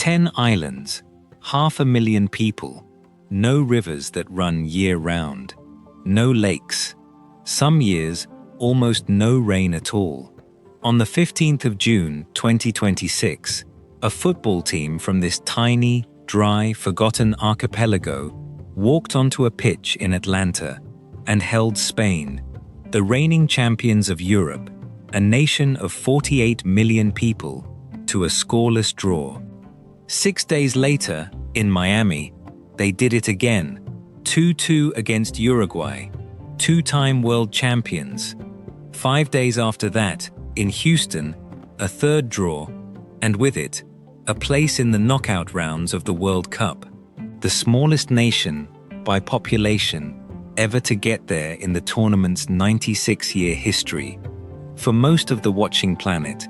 10 islands, 500,000 people, no rivers that run year-round, no lakes, some years almost no rain at all. On the 15th of June 2026, a football team from this tiny, dry, forgotten archipelago walked onto a pitch in Atlanta and held Spain, the reigning champions of Europe, a nation of 48 million people, to a scoreless draw. 6 days later, in Miami, they did it again, 2-2 against Uruguay, two-time world champions. 5 days after that, in Houston, a third draw, and with it, a place in the knockout rounds of the World Cup, the smallest nation, by population, ever to get there in the tournament's 96-year history. For most of the watching planet,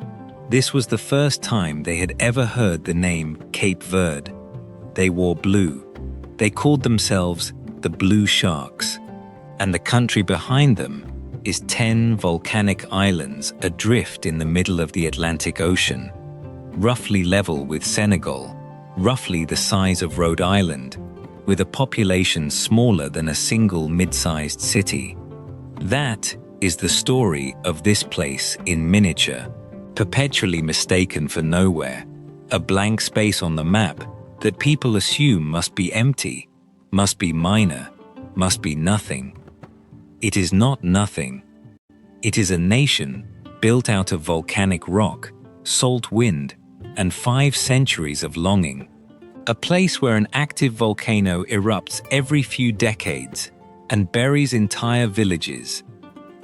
this was the first time they had ever heard the name Cape Verde. They wore blue. They called themselves the Blue Sharks. And the country behind them is 10 volcanic islands adrift in the middle of the Atlantic Ocean, roughly level with Senegal, roughly the size of Rhode Island, with a population smaller than a single mid-sized city. That is the story of this place in miniature, perpetually mistaken for nowhere, a blank space on the map that people assume must be empty, must be minor, must be nothing. It is not nothing. It is a nation built out of volcanic rock, salt wind, and 5 centuries of longing. A place where an active volcano erupts every few decades and buries entire villages,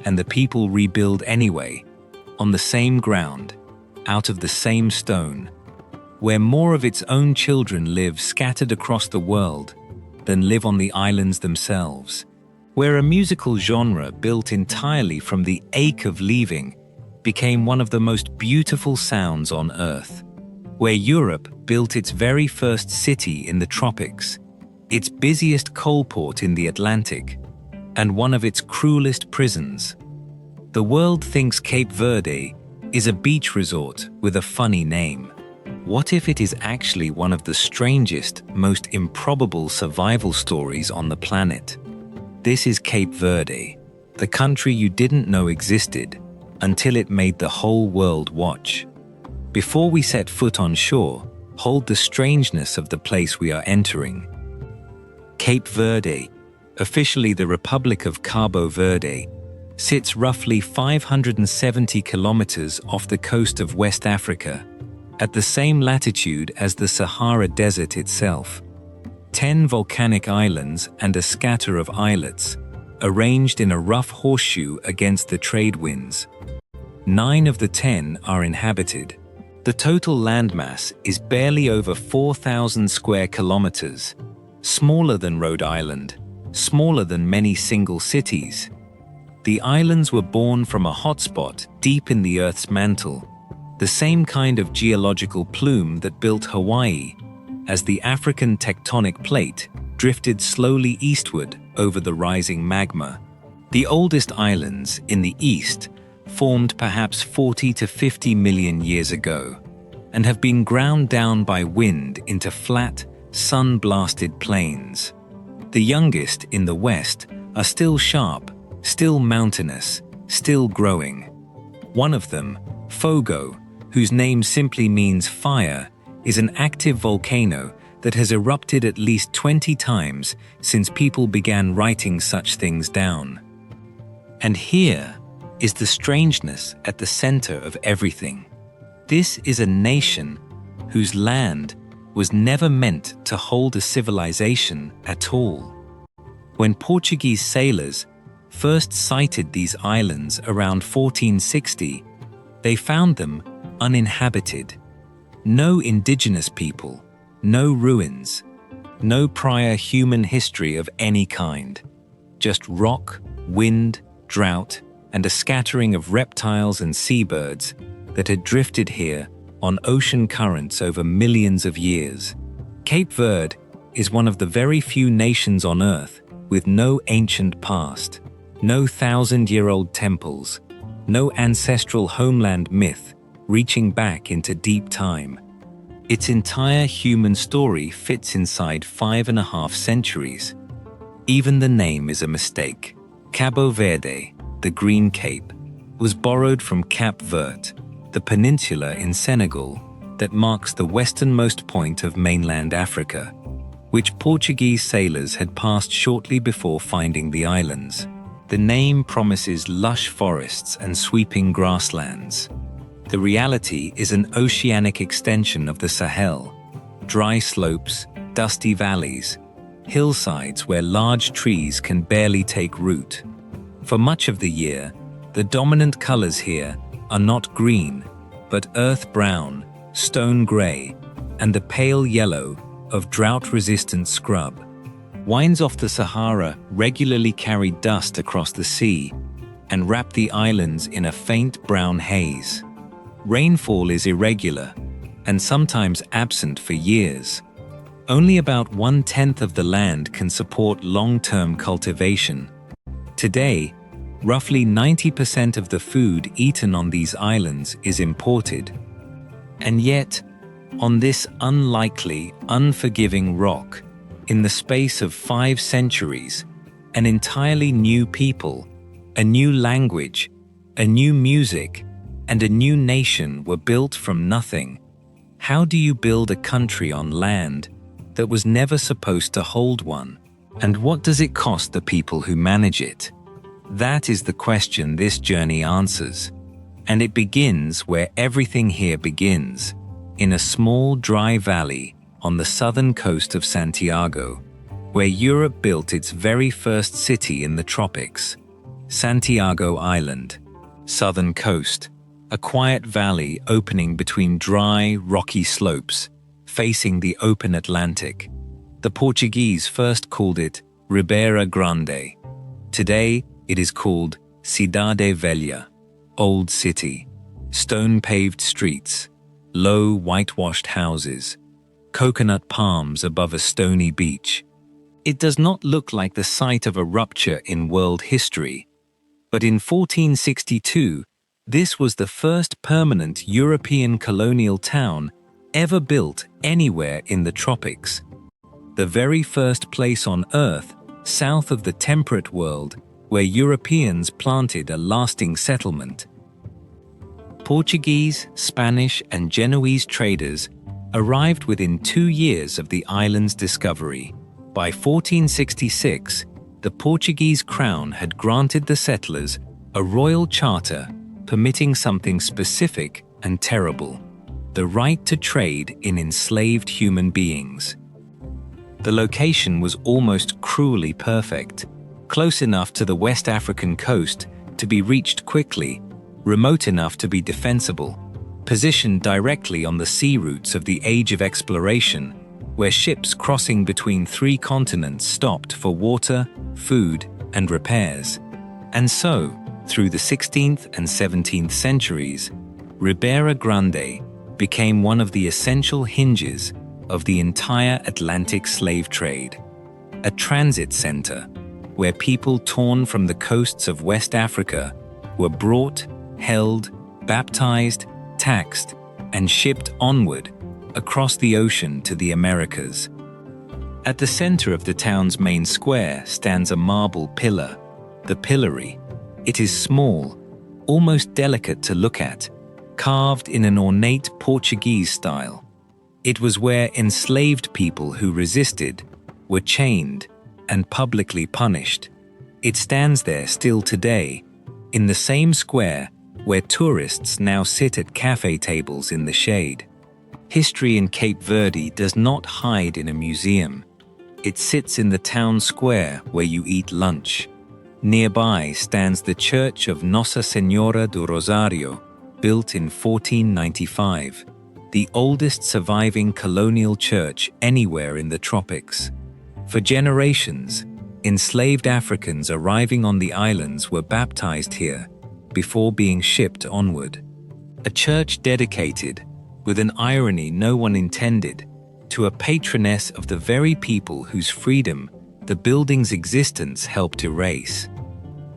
and the people rebuild anyway, on the same ground, out of the same stone, where more of its own children live scattered across the world than live on the islands themselves, where a musical genre built entirely from the ache of leaving became one of the most beautiful sounds on Earth, where Europe built its very first city in the tropics, its busiest coal port in the Atlantic, and one of its cruelest prisons. The world thinks Cape Verde is a beach resort with a funny name. What if it is actually one of the strangest, most improbable survival stories on the planet? This is Cape Verde, the country you didn't know existed until it made the whole world watch. Before we set foot on shore, hold the strangeness of the place we are entering. Cape Verde, officially the Republic of Cabo Verde, sits roughly 570 kilometers off the coast of West Africa, at the same latitude as the Sahara Desert itself. 10 volcanic islands and a scatter of islets, arranged in a rough horseshoe against the trade winds. 9 of the 10 are inhabited. The total landmass is barely over 4,000 square kilometers, smaller than Rhode Island, smaller than many single cities. The islands were born from a hotspot deep in the Earth's mantle, the same kind of geological plume that built Hawaii, as the African tectonic plate drifted slowly eastward over the rising magma. The oldest islands in the east formed perhaps 40 to 50 million years ago, and have been ground down by wind into flat, sun-blasted plains. The youngest in the west are still sharp, still mountainous, still growing. One of them, Fogo, whose name simply means fire, is an active volcano that has erupted at least 20 times since people began writing such things down. And here is the strangeness at the center of everything. This is a nation whose land was never meant to hold a civilization at all. When Portuguese sailors first sighted these islands around 1460, they found them uninhabited. No indigenous people, no ruins, no prior human history of any kind. Just rock, wind, drought, and a scattering of reptiles and seabirds that had drifted here on ocean currents over millions of years. Cape Verde is one of the very few nations on Earth with no ancient past, no thousand-year-old temples, no ancestral homeland myth reaching back into deep time. Its entire human story fits inside 5.5 centuries. Even the name is a mistake. Cabo Verde, the Green Cape, was borrowed from Cape Verde, the peninsula in Senegal that marks the westernmost point of mainland Africa, which Portuguese sailors had passed shortly before finding the islands. The name promises lush forests and sweeping grasslands. The reality is an oceanic extension of the Sahel: dry slopes, dusty valleys, hillsides where large trees can barely take root. For much of the year, the dominant colors here are not green, but earth brown, stone gray, and the pale yellow of drought-resistant scrub. Winds off the Sahara regularly carry dust across the sea and wrap the islands in a faint brown haze. Rainfall is irregular and sometimes absent for years. Only about 1/10 of the land can support long-term cultivation. Today, roughly 90% of the food eaten on these islands is imported. And yet, on this unlikely, unforgiving rock, in the space of 5 centuries, an entirely new people, a new language, a new music, and a new nation were built from nothing. How do you build a country on land that was never supposed to hold one? And what does it cost the people who manage it? That is the question this journey answers. And it begins where everything here begins, in a small dry valley on the southern coast of Santiago, where Europe built its very first city in the tropics. Santiago Island, southern coast, a quiet valley opening between dry, rocky slopes, facing the open Atlantic. The Portuguese first called it Ribeira Grande. Today, it is called Cidade Velha, Old City. Stone-paved streets, low, whitewashed houses, coconut palms above a stony beach. It does not look like the site of a rupture in world history, but in 1462, this was the first permanent European colonial town ever built anywhere in the tropics. The very first place on Earth, south of the temperate world, where Europeans planted a lasting settlement. Portuguese, Spanish, and Genoese traders arrived within 2 years of the island's discovery. By 1466, the Portuguese crown had granted the settlers a royal charter permitting something specific and terrible: the right to trade in enslaved human beings. The location was almost cruelly perfect, close enough to the West African coast to be reached quickly, remote enough to be defensible, positioned directly on the sea routes of the Age of Exploration, where ships crossing between 3 continents stopped for water, food, and repairs. And so, through the 16th and 17th centuries, Ribeira Grande became one of the essential hinges of the entire Atlantic slave trade, a transit center where people torn from the coasts of West Africa were brought, held, baptized, taxed, and shipped onward across the ocean to the Americas. At the center of the town's main square stands a marble pillar, the pillory. It is small, almost delicate to look at, carved in an ornate Portuguese style. It was where enslaved people who resisted were chained and publicly punished. It stands there still today, in the same square where tourists now sit at cafe tables in the shade. History in Cape Verde does not hide in a museum. It sits in the town square where you eat lunch. Nearby stands the Church of Nossa Senhora do Rosário, built in 1495, the oldest surviving colonial church anywhere in the tropics. For generations, enslaved Africans arriving on the islands were baptized here before being shipped onward. A church dedicated, with an irony no one intended, to a patroness of the very people whose freedom the building's existence helped erase.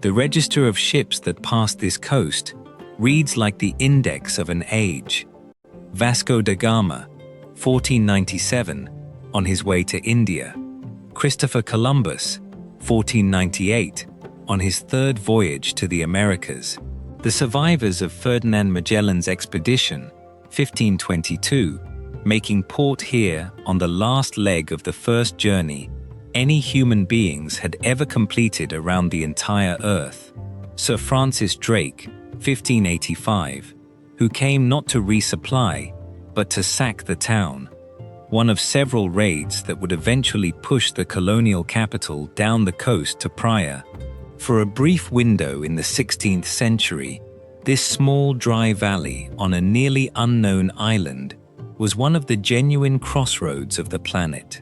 The register of ships that passed this coast reads like the index of an age. Vasco da Gama, 1497, on his way to India. Christopher Columbus, 1498, on his third voyage to the Americas. The survivors of Ferdinand Magellan's expedition, 1522, making port here on the last leg of the first journey any human beings had ever completed around the entire Earth. Sir Francis Drake, 1585, who came not to resupply, but to sack the town, one of several raids that would eventually push the colonial capital down the coast to Praia. For a brief window in the 16th century, this small dry valley on a nearly unknown island was one of the genuine crossroads of the planet.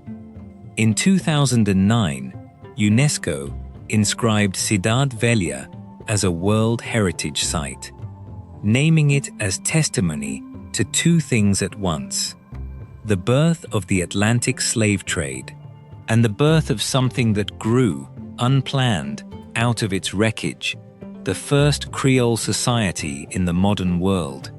In 2009, UNESCO inscribed Cidade Velha as a World Heritage Site, naming it as testimony to two things at once: the birth of the Atlantic slave trade and the birth of something that grew, unplanned, out of its wreckage, the first Creole society in the modern world.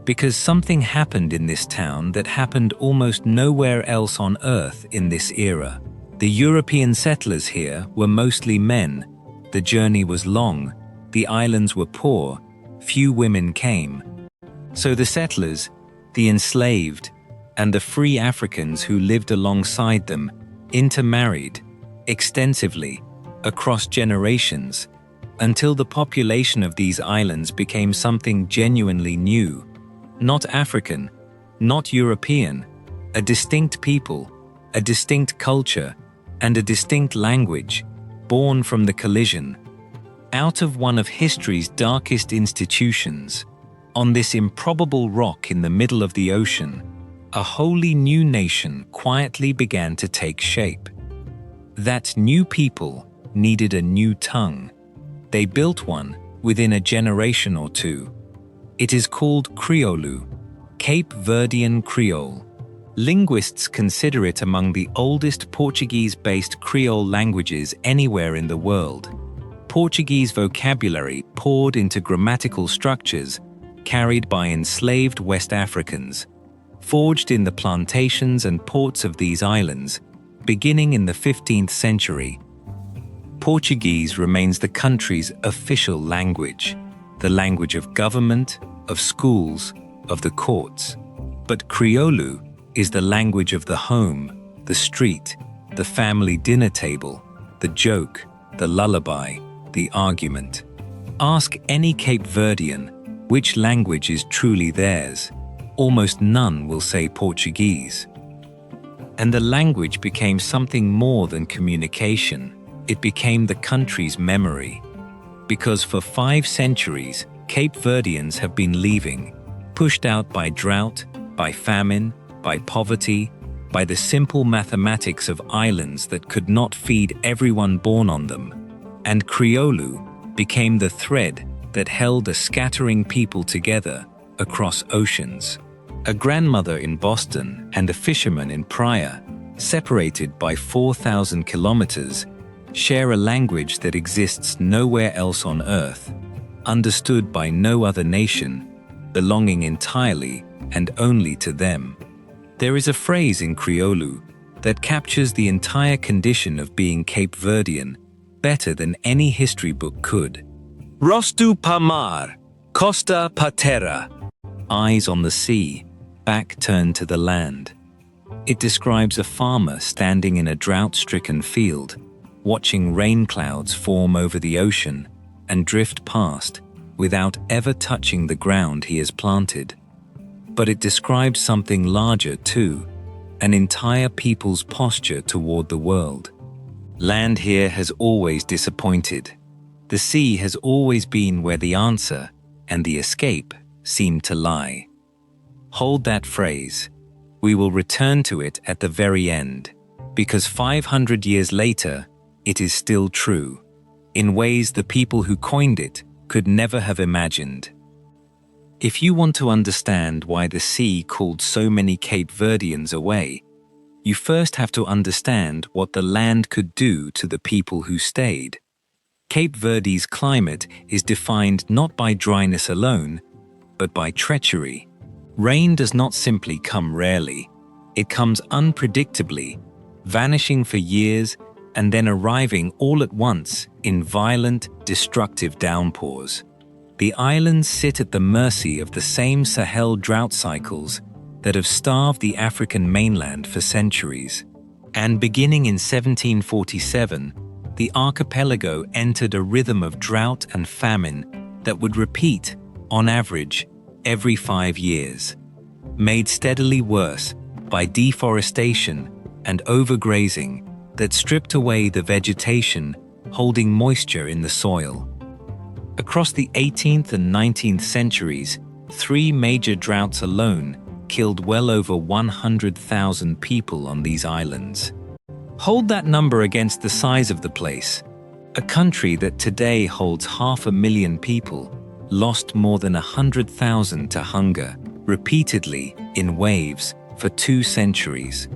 Because something happened in this town that happened almost nowhere else on Earth in this era. The European settlers here were mostly men. The journey was long, the islands were poor, few women came. So the settlers, the enslaved, and the free Africans who lived alongside them intermarried extensively across generations until the population of these islands became something genuinely new. Not African, not European, a distinct people, a distinct culture, and a distinct language, born from the collision. Out of one of history's darkest institutions, on this improbable rock in the middle of the ocean, a wholly new nation quietly began to take shape. That new people needed a new tongue. They built one within a generation or two. It is called Crioulo, Cape Verdean Creole. Linguists consider it among the oldest Portuguese-based Creole languages anywhere in the world. Portuguese vocabulary poured into grammatical structures carried by enslaved West Africans, forged in the plantations and ports of these islands, beginning in the 15th century. Portuguese remains the country's official language, the language of government, of schools, of the courts. But Crioulo is the language of the home, the street, the family dinner table, the joke, the lullaby, the argument. Ask any Cape Verdean which language is truly theirs. Almost none will say Portuguese. And the language became something more than communication. It became the country's memory. Because for 5 centuries, Cape Verdeans have been leaving, pushed out by drought, by famine, by poverty, by the simple mathematics of islands that could not feed everyone born on them. And Crioulo became the thread that held a scattering people together across oceans. A grandmother in Boston and a fisherman in Praia, separated by 4,000 kilometers, share a language that exists nowhere else on Earth, understood by no other nation, belonging entirely and only to them. There is a phrase in Crioulo that captures the entire condition of being Cape Verdean better than any history book could. Rosto pa mar, costa pa terra. Eyes on the sea, back turned to the land. It describes a farmer standing in a drought-stricken field, watching rain clouds form over the ocean and drift past without ever touching the ground he has planted. But it describes something larger too, an entire people's posture toward the world. Land here has always disappointed. The sea has always been where the answer and the escape seem to lie. Hold that phrase. We will return to it at the very end, because 500 years later, it is still true, in ways the people who coined it could never have imagined. If you want to understand why the sea called so many Cape Verdeans away, you first have to understand what the land could do to the people who stayed. Cape Verde's climate is defined not by dryness alone, but by treachery. Rain does not simply come rarely. It comes unpredictably, vanishing for years and then arriving all at once in violent, destructive downpours. The islands sit at the mercy of the same Sahel drought cycles that have starved the African mainland for centuries. And beginning in 1747, the archipelago entered a rhythm of drought and famine that would repeat, on average, every 5 years, made steadily worse by deforestation and overgrazing that stripped away the vegetation holding moisture in the soil. Across the 18th and 19th centuries, 3 major droughts alone killed well over 100,000 people on these islands. Hold that number against the size of the place. A country that today holds 500,000 people lost more than 100,000 to hunger, repeatedly, in waves, for 2 centuries.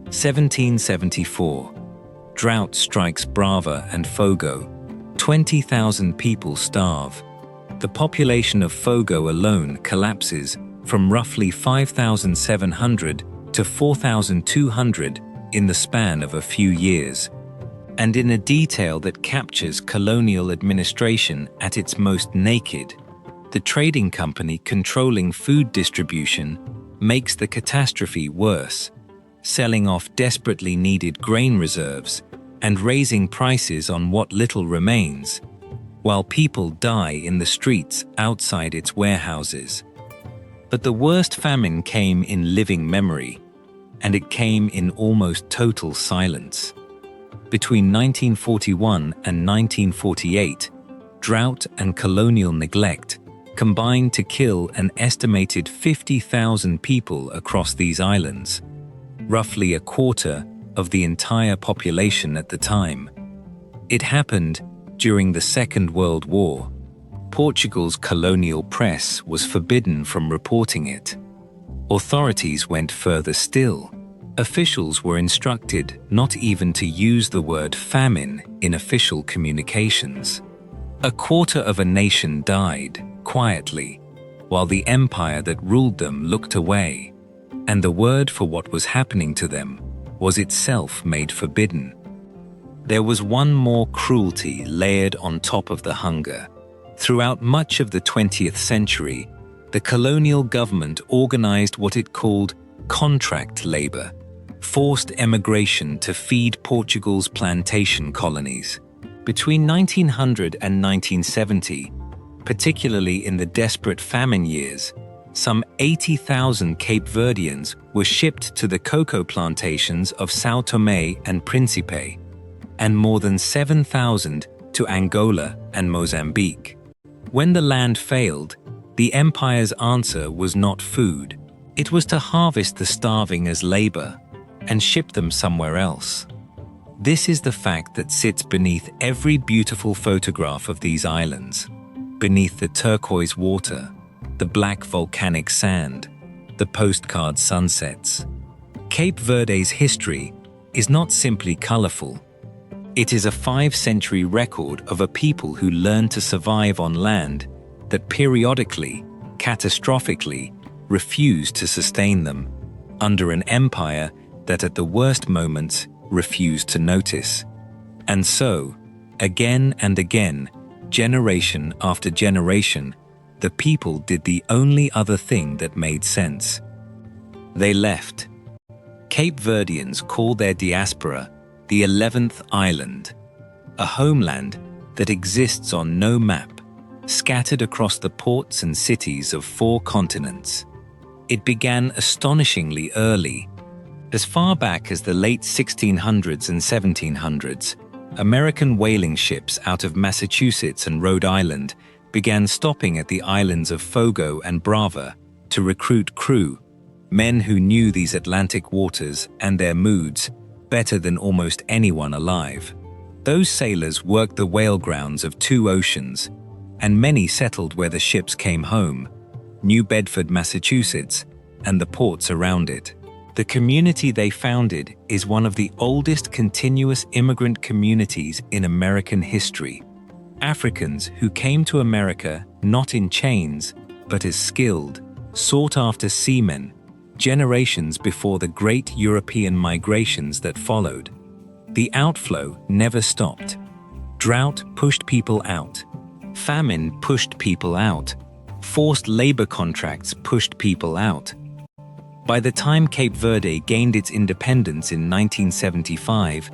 1774. Drought strikes Brava and Fogo. 20,000 people starve. The population of Fogo alone collapses from roughly 5,700 to 4,200 in the span of a few years. And in a detail that captures colonial administration at its most naked, the trading company controlling food distribution makes the catastrophe worse, selling off desperately needed grain reserves and raising prices on what little remains, while people die in the streets outside its warehouses. But the worst famine came in living memory, and it came in almost total silence. Between 1941 and 1948, drought and colonial neglect combined to kill an estimated 50,000 people across these islands, roughly a quarter of the entire population at the time. It happened during the Second World War. Portugal's colonial press was forbidden from reporting it. Authorities went further still. Officials were instructed not even to use the word famine in official communications. A quarter of a nation died, quietly, while the empire that ruled them looked away, and the word for what was happening to them was itself made forbidden. There was one more cruelty layered on top of the hunger. Throughout much of the 20th century, the colonial government organized what it called contract labor, forced emigration to feed Portugal's plantation colonies. Between 1900 and 1970, particularly in the desperate famine years, some 80,000 Cape Verdeans were shipped to the cocoa plantations of São Tomé and Príncipe, and more than 7,000 to Angola and Mozambique. When the land failed, the empire's answer was not food. It was to harvest the starving as labor and ship them somewhere else. This is the fact that sits beneath every beautiful photograph of these islands, beneath the turquoise water, the black volcanic sand, the postcard sunsets. Cape Verde's history is not simply colorful. It is a 5-century record of a people who learned to survive on land that periodically, catastrophically, refused to sustain them, under an empire that at the worst moments refused to notice. And so, again and again, generation after generation, the people did the only other thing that made sense. They left. Cape Verdeans call their diaspora the 11th island, a homeland that exists on no map, scattered across the ports and cities of 4 continents. It began astonishingly early. As far back as the late 1600s and 1700s, American whaling ships out of Massachusetts and Rhode Island began stopping at the islands of Fogo and Brava to recruit crew, men who knew these Atlantic waters and their moods better than almost anyone alive. Those sailors worked the whale grounds of 2 oceans, and many settled where the ships came home, New Bedford, Massachusetts, and the ports around it. The community they founded is one of the oldest continuous immigrant communities in American history. Africans who came to America not in chains, but as skilled, sought-after seamen generations before the great European migrations that followed. The outflow never stopped. Drought pushed people out. Famine pushed people out. Forced labor contracts pushed people out. By the time Cape Verde gained its independence in 1975,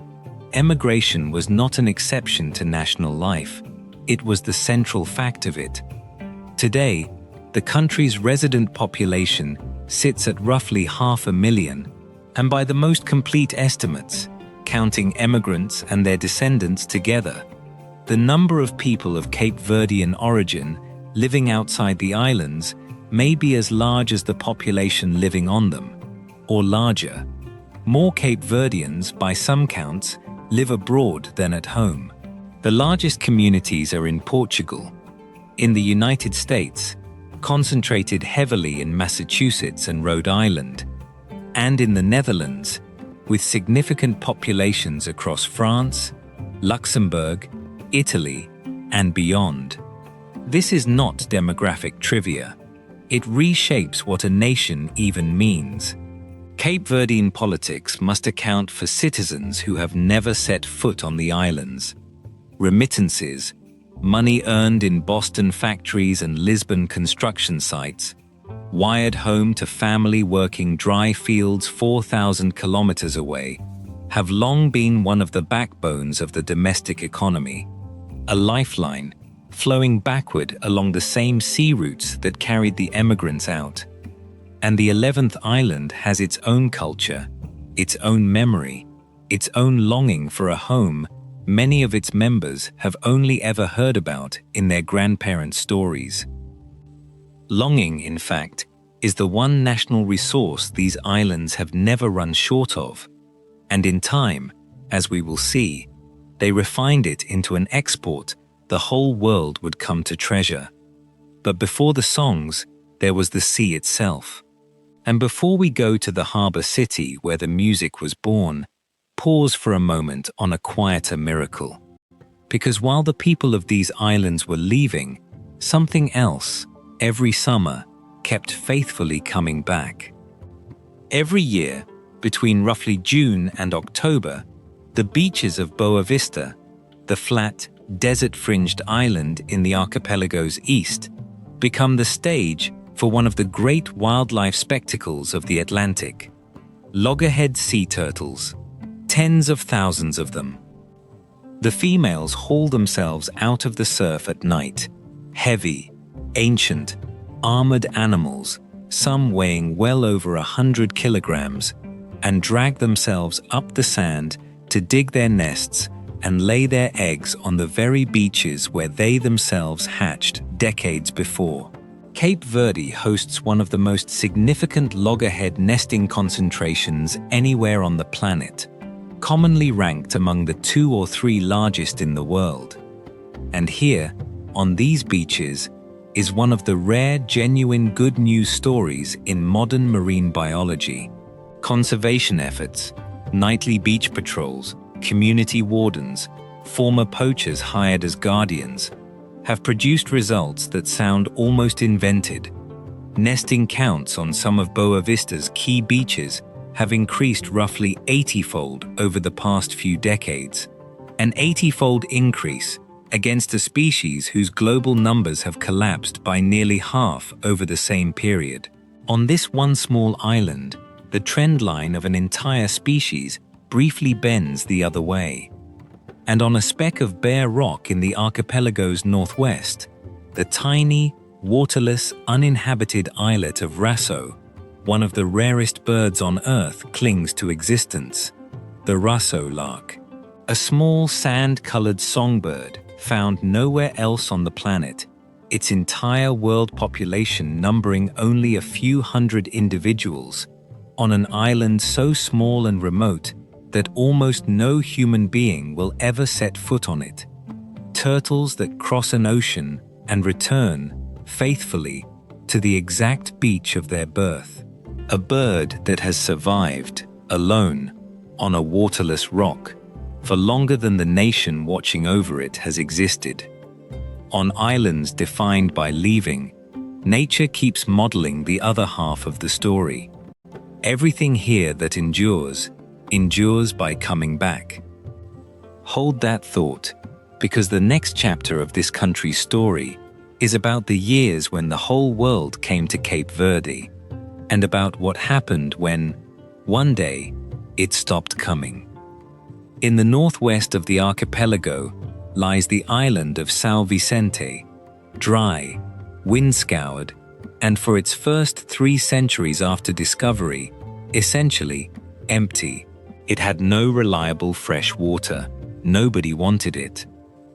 emigration was not an exception to national life. It was the central fact of it. Today, the country's resident population sits at roughly 500,000, and by the most complete estimates, counting emigrants and their descendants together, the number of people of Cape Verdean origin living outside the islands may be as large as the population living on them, or larger. More Cape Verdeans, by some counts, live abroad than at home. The largest communities are in Portugal, in the United States, concentrated heavily in Massachusetts and Rhode Island, and in the Netherlands, with significant populations across France, Luxembourg, Italy, and beyond. This is not demographic trivia. It reshapes what a nation even means. Cape Verdean politics must account for citizens who have never set foot on the islands. Remittances, money earned in Boston factories and Lisbon construction sites, wired home to family working dry fields 4,000 kilometers away, have long been one of the backbones of the domestic economy, a lifeline flowing backward along the same sea routes that carried the emigrants out. And the 11th island has its own culture, its own memory, its own longing for a home many of its members have only ever heard about in their grandparents' stories. Longing, in fact, is the one national resource these islands have never run short of, and in time, as we will see, they refined it into an export the whole world would come to treasure. But before the songs, there was the sea itself. And before we go to the harbor city where the music was born, pause for a moment on a quieter miracle. Because while the people of these islands were leaving, something else, every summer, kept faithfully coming back. Every year, between roughly June and October, the beaches of Boa Vista, the flat, desert-fringed island in the archipelago's east, become the stage for one of the great wildlife spectacles of the Atlantic. Loggerhead sea turtles, tens of thousands of them. The females haul themselves out of the surf at night, heavy, ancient, armored animals, some weighing well over 100 kilograms, and drag themselves up the sand to dig their nests and lay their eggs on the very beaches where they themselves hatched decades before. Cape Verde hosts one of the most significant loggerhead nesting concentrations anywhere on the planet, commonly ranked among the 2 or 3 largest in the world. And here, on these beaches, is one of the rare, genuine good news stories in modern marine biology. Conservation efforts, nightly beach patrols, community wardens, former poachers hired as guardians, have produced results that sound almost invented. Nesting counts on some of Boa Vista's key beaches have increased roughly 80-fold over the past few decades, an 80-fold increase against a species whose global numbers have collapsed by nearly half over the same period. On this one small island, the trend line of an entire species briefly bends the other way. And on a speck of bare rock in the archipelago's northwest, the tiny, waterless, uninhabited islet of Raso, one of the rarest birds on Earth, clings to existence, the Raso lark. A small sand-colored songbird found nowhere else on the planet, its entire world population numbering only a few hundred individuals, on an island so small and remote that almost no human being will ever set foot on it. Turtles that cross an ocean and return, faithfully, to the exact beach of their birth. A bird that has survived, alone, on a waterless rock, for longer than the nation watching over it has existed. On islands defined by leaving, nature keeps modeling the other half of the story. Everything here that endures, endures by coming back. Hold that thought, because the next chapter of this country's story is about the years when the whole world came to Cape Verde, and about what happened when, one day, it stopped coming. In the northwest of the archipelago lies the island of São Vicente, dry, wind-scoured, and for its first 3 centuries after discovery, essentially empty. It had no reliable fresh water. Nobody wanted it.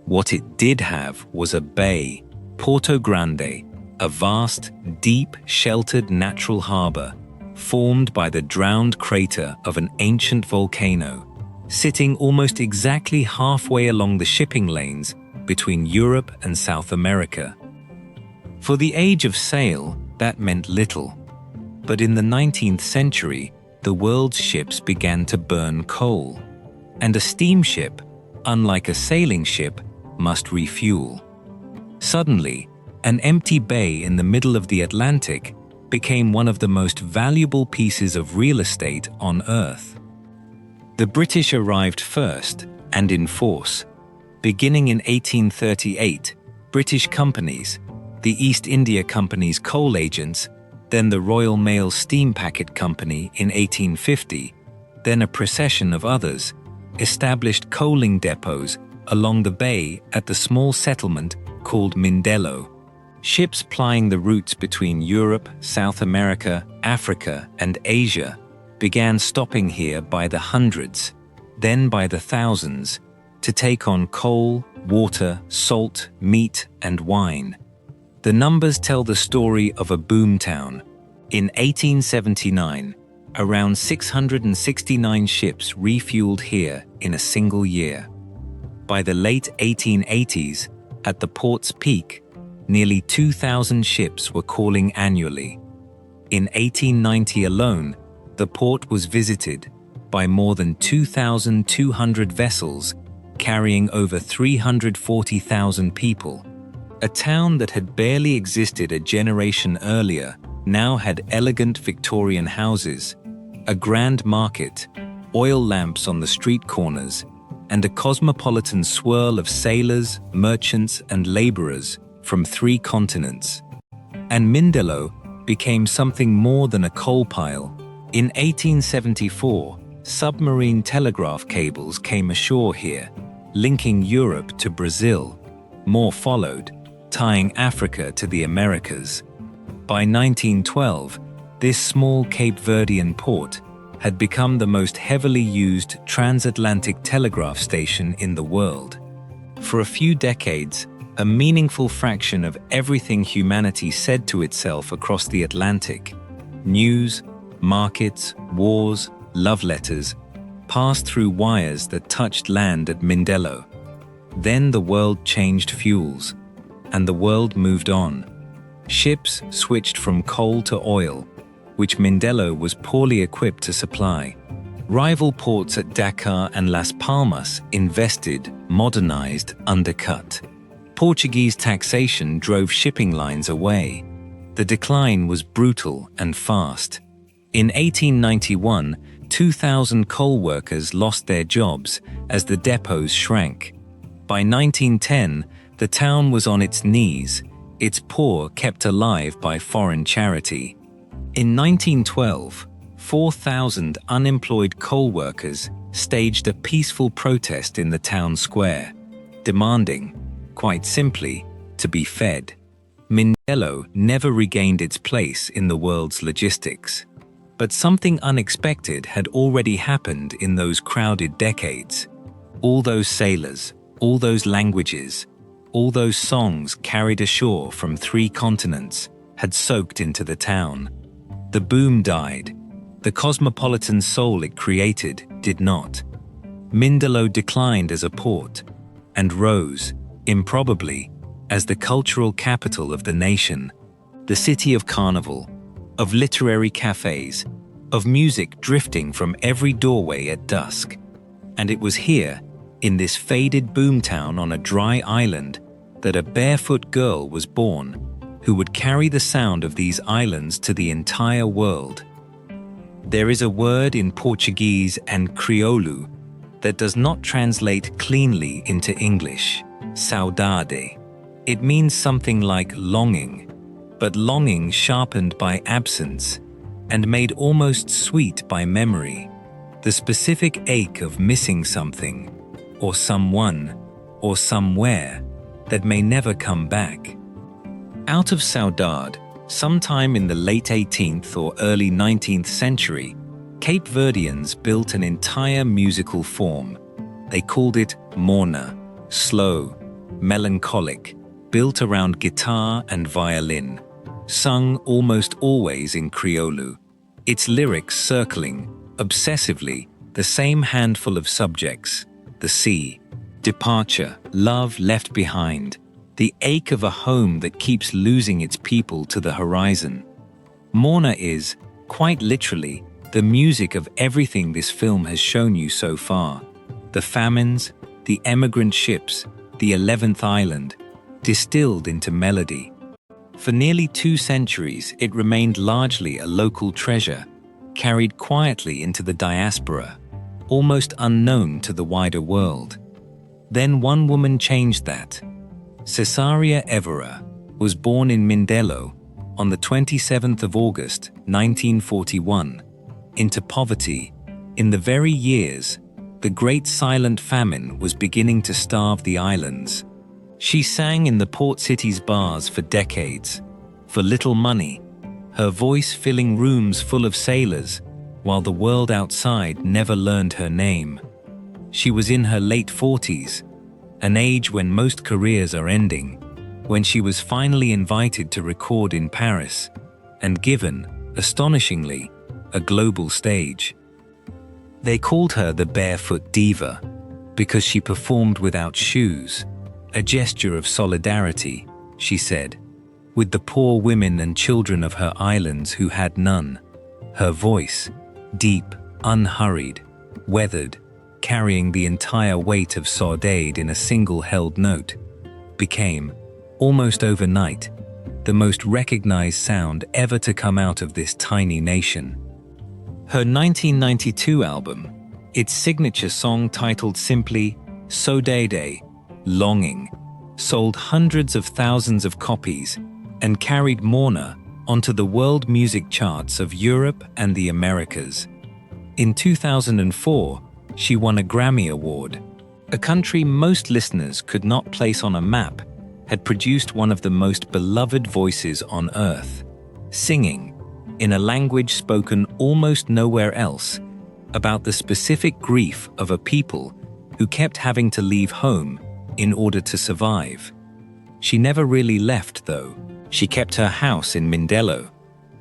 What it did have was a bay, Porto Grande, a vast, deep, sheltered natural harbor, formed by the drowned crater of an ancient volcano, sitting almost exactly halfway along the shipping lanes between Europe and South America. For the age of sail, that meant little. But in the 19th century, the world's ships began to burn coal, and a steamship, unlike a sailing ship, must refuel. Suddenly, an empty bay in the middle of the Atlantic became one of the most valuable pieces of real estate on Earth. The British arrived first, and in force. Beginning in 1838, British companies, the East India Company's coal agents, then the Royal Mail Steam Packet Company in 1850, then a procession of others, established coaling depots along the bay at the small settlement called Mindelo. Ships plying the routes between Europe, South America, Africa, and Asia began stopping here by the hundreds, then by the thousands, to take on coal, water, salt, meat, and wine. The numbers tell the story of a boomtown. In 1879, around 669 ships refueled here in a single year. By the late 1880s, at the port's peak, nearly 2,000 ships were calling annually. In 1890 alone, the port was visited by more than 2,200 vessels carrying over 340,000 people. A town that had barely existed a generation earlier now had elegant Victorian houses, a grand market, oil lamps on the street corners, and a cosmopolitan swirl of sailors, merchants, and laborers from 3 continents. And Mindelo became something more than a coal pile. In 1874, submarine telegraph cables came ashore here, linking Europe to Brazil. More followed, tying Africa to the Americas. By 1912, this small Cape Verdean port had become the most heavily used transatlantic telegraph station in the world. For a few decades, a meaningful fraction of everything humanity said to itself across the Atlantic, news, markets, wars, love letters, passed through wires that touched land at Mindelo. Then the world changed fuels, and the world moved on. Ships switched from coal to oil, which Mindelo was poorly equipped to supply. Rival ports at Dakar and Las Palmas invested, modernized, undercut. Portuguese taxation drove shipping lines away. The decline was brutal and fast. In 1891, 2,000 coal workers lost their jobs as the depots shrank. By 1910, the town was on its knees, its poor kept alive by foreign charity. In 1912, 4,000 unemployed coal workers staged a peaceful protest in the town square, demanding, quite simply, to be fed. Mindelo never regained its place in the world's logistics. But something unexpected had already happened in those crowded decades. All those sailors, all those languages, all those songs carried ashore from 3 continents had soaked into the town. The boom died. The cosmopolitan soul it created did not. Mindelo declined as a port and rose, improbably, as the cultural capital of the nation, the city of carnival, of literary cafes, of music drifting from every doorway at dusk. And it was here, in this faded boomtown on a dry island, that a barefoot girl was born, who would carry the sound of these islands to the entire world. There is a word in Portuguese and Crioulo that does not translate cleanly into English, saudade. It means something like longing, but longing sharpened by absence and made almost sweet by memory, the specific ache of missing something, or someone, or somewhere that may never come back. Out of saudade, sometime in the late 18th or early 19th century, Cape Verdeans built an entire musical form. They called it morna, slow, melancholic, built around guitar and violin, sung almost always in Crioulo, its lyrics circling, obsessively, the same handful of subjects: the sea, departure, love left behind, the ache of a home that keeps losing its people to the horizon. Morna is, quite literally, the music of everything this film has shown you so far. The famines, the emigrant ships, the 11th island, distilled into melody. For nearly 2 centuries, it remained largely a local treasure, carried quietly into the diaspora, almost unknown to the wider world. Then one woman changed that. Cesária Évora was born in Mindelo on the 27th of August, 1941, into poverty in the very years the Great Silent Famine was beginning to starve the islands. She sang in the port city's bars for decades, for little money, her voice filling rooms full of sailors, while the world outside never learned her name. She was in her late 40s, an age when most careers are ending, when she was finally invited to record in Paris and given, astonishingly, a global stage. They called her the barefoot diva because she performed without shoes, a gesture of solidarity, she said, with the poor women and children of her islands who had none. Her voice, deep, unhurried, weathered, carrying the entire weight of saudade in a single held note, became, almost overnight, the most recognized sound ever to come out of this tiny nation. Her 1992 album, its signature song titled simply Saudade, Longing, sold hundreds of thousands of copies and carried morna onto the world music charts of Europe and the Americas. In 2004, she won a Grammy Award. A country most listeners could not place on a map had produced one of the most beloved voices on earth, singing, in a language spoken almost nowhere else, about the specific grief of a people who kept having to leave home in order to survive. She never really left, though. She kept her house in Mindelo,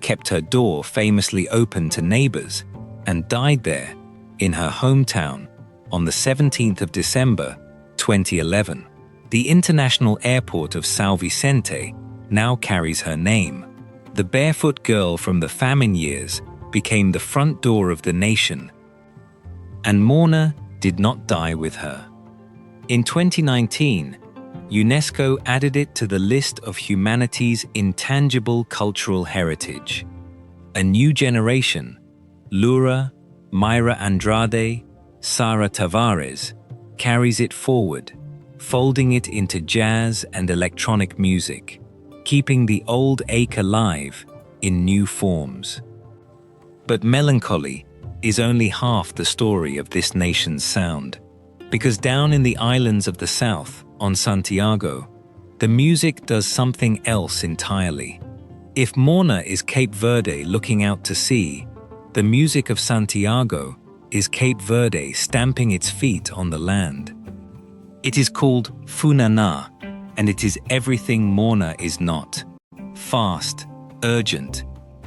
kept her door famously open to neighbors, and died there, in her hometown, on the 17th of December, 2011. The international airport of São Vicente now carries her name. The barefoot girl from the famine years became the front door of the nation. And morna did not die with her. In 2019, UNESCO added it to the list of humanity's intangible cultural heritage. A new generation, Lura, Mayra Andrade, Sara Tavares, carries it forward, folding it into jazz and electronic music, keeping the old ache alive in new forms. But melancholy is only half the story of this nation's sound, because down in the islands of the south, on Santiago, the music does something else entirely. If morna is Cape Verde looking out to sea, the music of Santiago is Cape Verde stamping its feet on the land. It is called funana, and it is everything morna is not. Fast, urgent,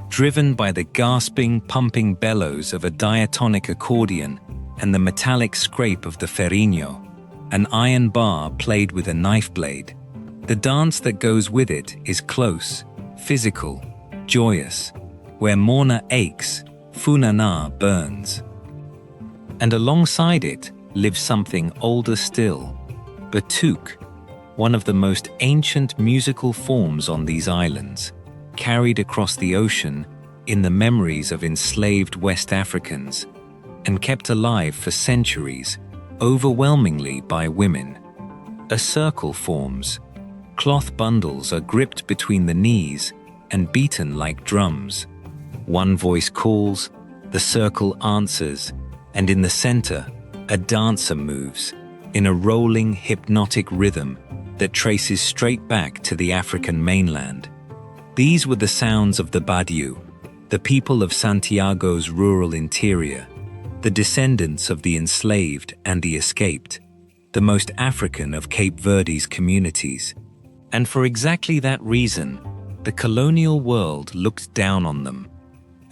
driven by the gasping, pumping bellows of a diatonic accordion and the metallic scrape of the ferrinho, an iron bar played with a knife blade. The dance that goes with it is close, physical, joyous. Where morna aches, funana burns. And alongside it lives something older still, batuk, one of the most ancient musical forms on these islands, carried across the ocean in the memories of enslaved West Africans and kept alive for centuries, overwhelmingly by women. A circle forms. Cloth bundles are gripped between the knees and beaten like drums. One voice calls, the circle answers, and in the center, a dancer moves in a rolling, hypnotic rhythm that traces straight back to the African mainland. These were the sounds of the Badiou, the people of Santiago's rural interior, the descendants of the enslaved and the escaped, the most African of Cape Verde's communities. And for exactly that reason, the colonial world looked down on them.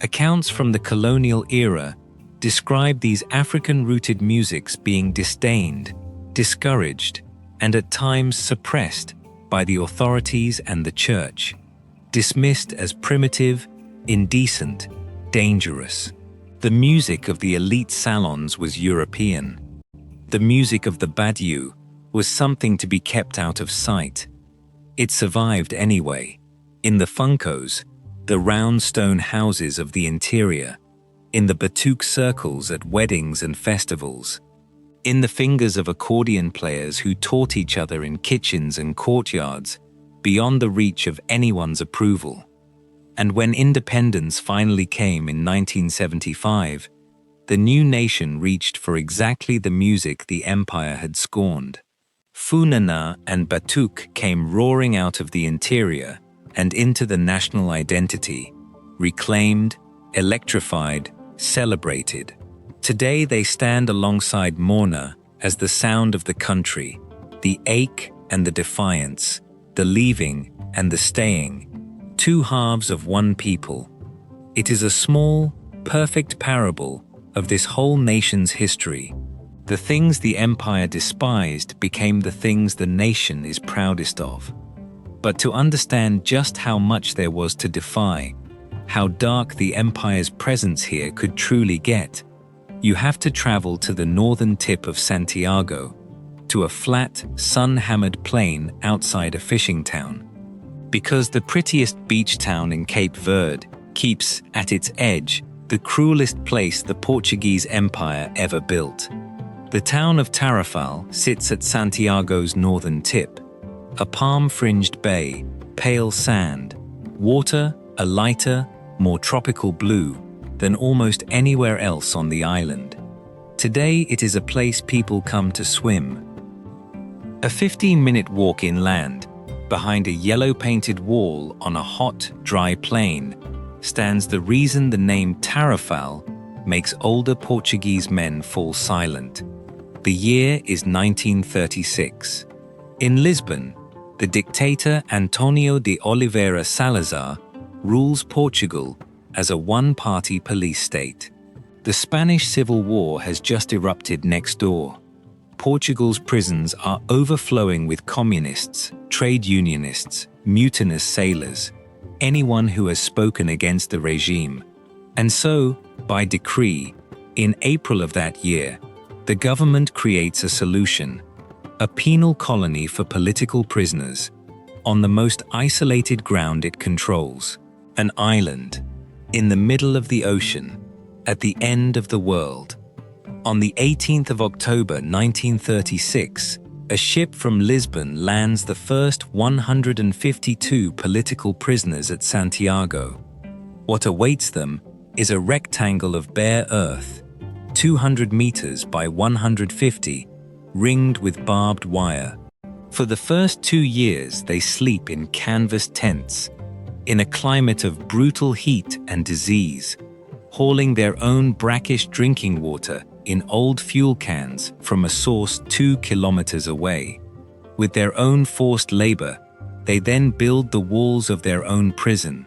Accounts from the colonial era describe these African-rooted musics being disdained, discouraged, and at times suppressed by the authorities and the church, dismissed as primitive, indecent, dangerous. The music of the elite salons was European. The music of the Badiou was something to be kept out of sight. It survived anyway, in the funkos, the round stone houses of the interior, in the batuk circles at weddings and festivals, in the fingers of accordion players who taught each other in kitchens and courtyards, beyond the reach of anyone's approval. And when independence finally came in 1975, the new nation reached for exactly the music the empire had scorned. Funana and batuk came roaring out of the interior and into the national identity, reclaimed, electrified, celebrated. Today they stand alongside morna as the sound of the country, the ache and the defiance, the leaving and the staying, two halves of one people. It is a small, perfect parable of this whole nation's history. The things the empire despised became the things the nation is proudest of. But to understand just how much there was to defy, how dark the empire's presence here could truly get, you have to travel to the northern tip of Santiago, to a flat, sun-hammered plain outside a fishing town. Because the prettiest beach town in Cape Verde keeps, at its edge, the cruelest place the Portuguese Empire ever built. The town of Tarrafal sits at Santiago's northern tip, a palm-fringed bay, pale sand, water a lighter, more tropical blue than almost anywhere else on the island. Today it is a place people come to swim. A 15-minute walk inland, behind a yellow-painted wall on a hot, dry plain, stands the reason the name Tarrafal makes older Portuguese men fall silent. The year is 1936. In Lisbon, the dictator António de Oliveira Salazar rules Portugal as a one-party police state. The Spanish Civil War has just erupted next door. Portugal's prisons are overflowing with communists, trade unionists, mutinous sailors, anyone who has spoken against the regime. And so, by decree, in April of that year, the government creates a solution, a penal colony for political prisoners, on the most isolated ground it controls, an island, in the middle of the ocean, at the end of the world. On the 18th of October 1936, a ship from Lisbon lands the first 152 political prisoners at Santiago. What awaits them is a rectangle of bare earth, 200 meters by 150, ringed with barbed wire. For the first 2 years, they sleep in canvas tents, in a climate of brutal heat and disease, hauling their own brackish drinking water in old fuel cans from a source 2 kilometers away. With their own forced labor, they then build the walls of their own prison.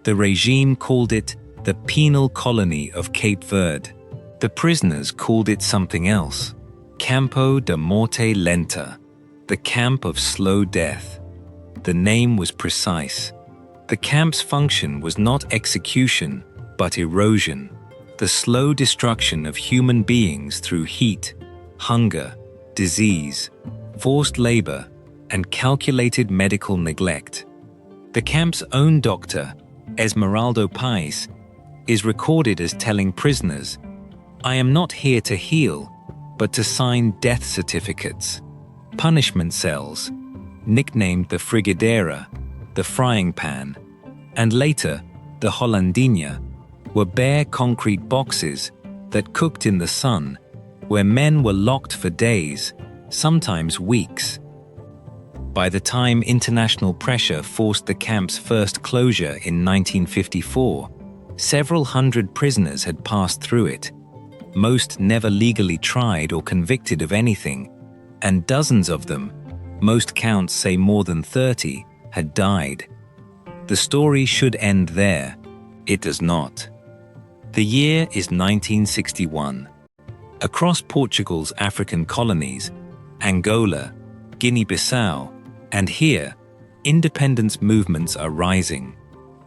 The regime called it the penal colony of Cape Verde. The prisoners called it something else, Campo de Morte Lenta, the camp of slow death. The name was precise. The camp's function was not execution, but erosion, the slow destruction of human beings through heat, hunger, disease, forced labor, and calculated medical neglect. The camp's own doctor, Esmeraldo Pais, is recorded as telling prisoners, "I am not here to heal, but to sign death certificates." Punishment cells, nicknamed the frigideira, the frying pan, and later the Hollandinha, were bare concrete boxes that cooked in the sun, where men were locked for days, sometimes weeks. By the time international pressure forced the camp's first closure in 1954, several hundred prisoners had passed through it, most never legally tried or convicted of anything, and dozens of them, most counts say more than 30, had died. The story should end there. It does not. The year is 1961. Across Portugal's African colonies, Angola, Guinea-Bissau, and here, independence movements are rising,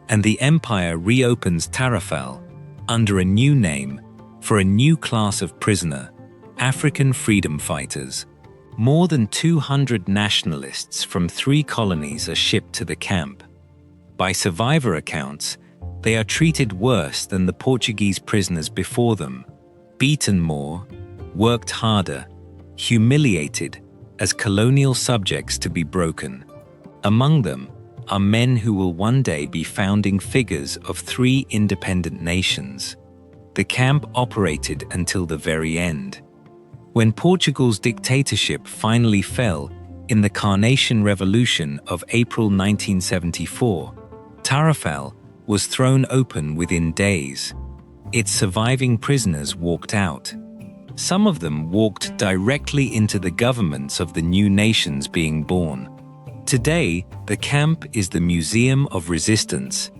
and the empire reopens Tarrafal under a new name for a new class of prisoner, African freedom fighters. More than 200 nationalists from 3 colonies are shipped to the camp. By survivor accounts, they are treated worse than the Portuguese prisoners before them, beaten more, worked harder, humiliated as colonial subjects to be broken. Among them are men who will one day be founding figures of 3 independent nations. The camp operated until the very end. When Portugal's dictatorship finally fell in the Carnation Revolution of April 1974, Tarrafal was thrown open within days. Its surviving prisoners walked out. Some of them walked directly into the governments of the new nations being born. Today, the camp is the Museum of Resistance,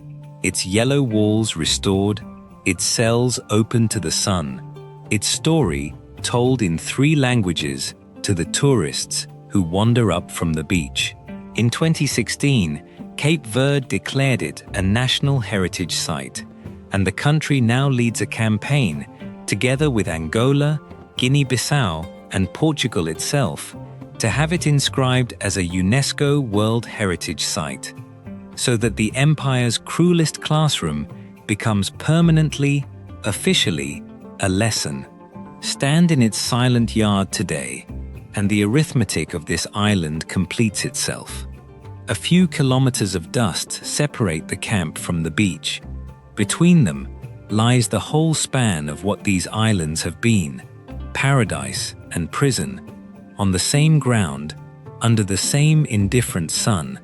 its yellow walls restored, its cells open to the sun, its story told in 3 languages to the tourists who wander up from the beach. In 2016, Cape Verde declared it a National Heritage Site, and the country now leads a campaign, together with Angola, Guinea-Bissau, and Portugal itself, to have it inscribed as a UNESCO World Heritage Site, so that the empire's cruelest classroom becomes permanently, officially, a lesson. Stand in its silent yard today, and the arithmetic of this island completes itself. A few kilometers of dust separate the camp from the beach. Between them lies the whole span of what these islands have been, paradise and prison, on the same ground, under the same indifferent sun.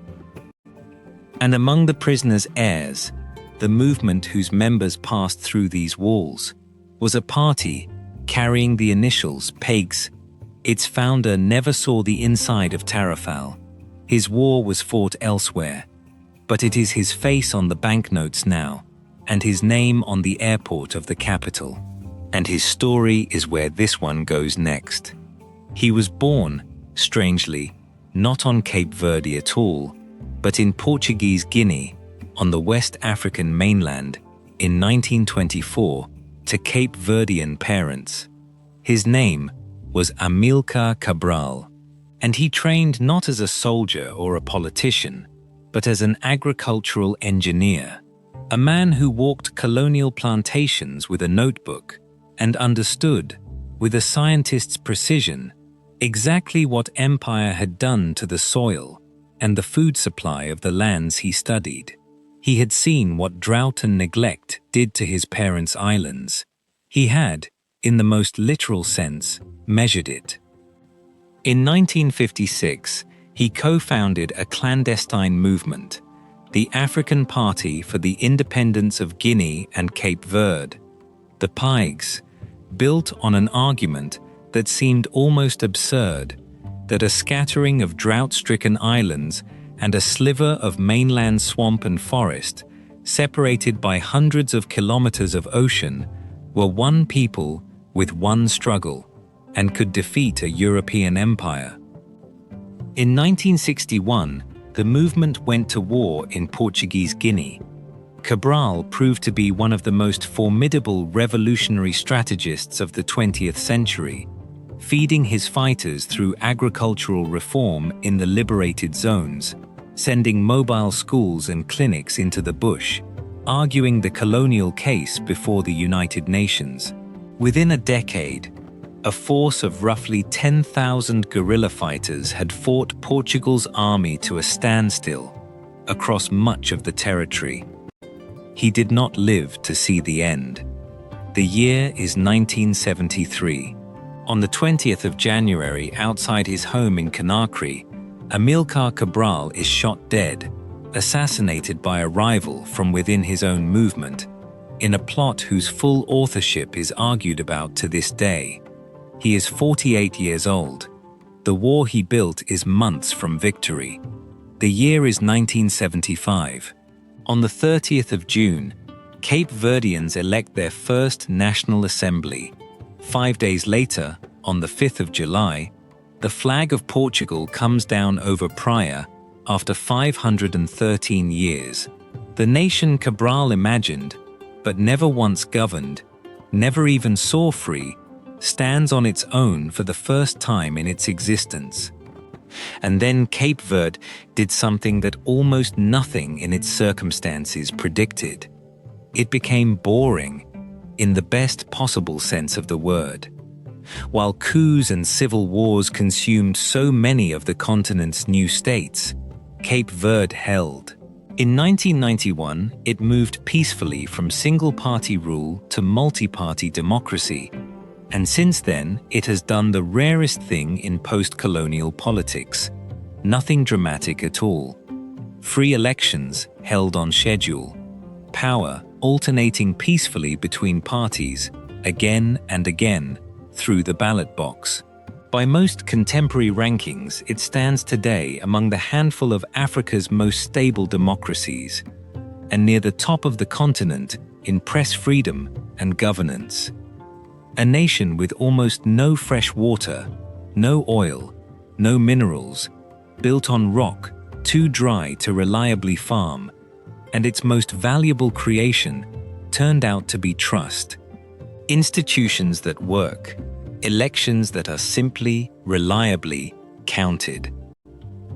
And among the prisoners' heirs, the movement whose members passed through these walls, was a party carrying the initials PEGS. Its founder never saw the inside of Tarrafal. His war was fought elsewhere, but it is his face on the banknotes now, and his name on the airport of the capital. And his story is where this one goes next. He was born, strangely, not on Cape Verde at all, but in Portuguese Guinea, on the West African mainland, in 1924, to Cape Verdean parents. His name was Amilcar Cabral, and he trained not as a soldier or a politician, but as an agricultural engineer, a man who walked colonial plantations with a notebook and understood, with a scientist's precision, exactly what empire had done to the soil and the food supply of the lands he studied. He had seen what drought and neglect did to his parents' islands. He had, in the most literal sense, measured it. In 1956, he co-founded a clandestine movement, the African Party for the Independence of Guinea and Cape Verde, the PAIGS, built on an argument that seemed almost absurd, that a scattering of drought-stricken islands and a sliver of mainland swamp and forest, separated by hundreds of kilometers of ocean, were one people with one struggle, and could defeat a European empire. In 1961, the movement went to war in Portuguese Guinea. Cabral proved to be one of the most formidable revolutionary strategists of the 20th century, feeding his fighters through agricultural reform in the liberated zones, sending mobile schools and clinics into the bush, arguing the colonial case before the United Nations. Within a decade, a force of roughly 10,000 guerrilla fighters had fought Portugal's army to a standstill across much of the territory. He did not live to see the end. The year is 1973. On the 20th of January, outside his home in Conakry, Amilcar Cabral is shot dead, assassinated by a rival from within his own movement, in a plot whose full authorship is argued about to this day. He is 48 years old. The war he built is months from victory. The year is 1975. On the 30th of June, Cape Verdeans elect their first National Assembly. 5 days later, on the 5th of July, the flag of Portugal comes down over Praia after 513 years. The nation Cabral imagined, but never once governed, never even saw free, stands on its own for the first time in its existence. And then Cape Verde did something that almost nothing in its circumstances predicted. It became boring, in the best possible sense of the word. While coups and civil wars consumed so many of the continent's new states, Cape Verde held. In 1991, it moved peacefully from single-party rule to multi-party democracy, and since then it has done the rarest thing in post-colonial politics: nothing dramatic at all. Free elections held on schedule. Power alternating peacefully between parties, again and again, through the ballot box. By most contemporary rankings, it stands today among the handful of Africa's most stable democracies, and near the top of the continent in press freedom and governance. A nation with almost no fresh water, no oil, no minerals, built on rock, too dry to reliably farm, and its most valuable creation turned out to be trust. Institutions that work, elections that are simply, reliably counted.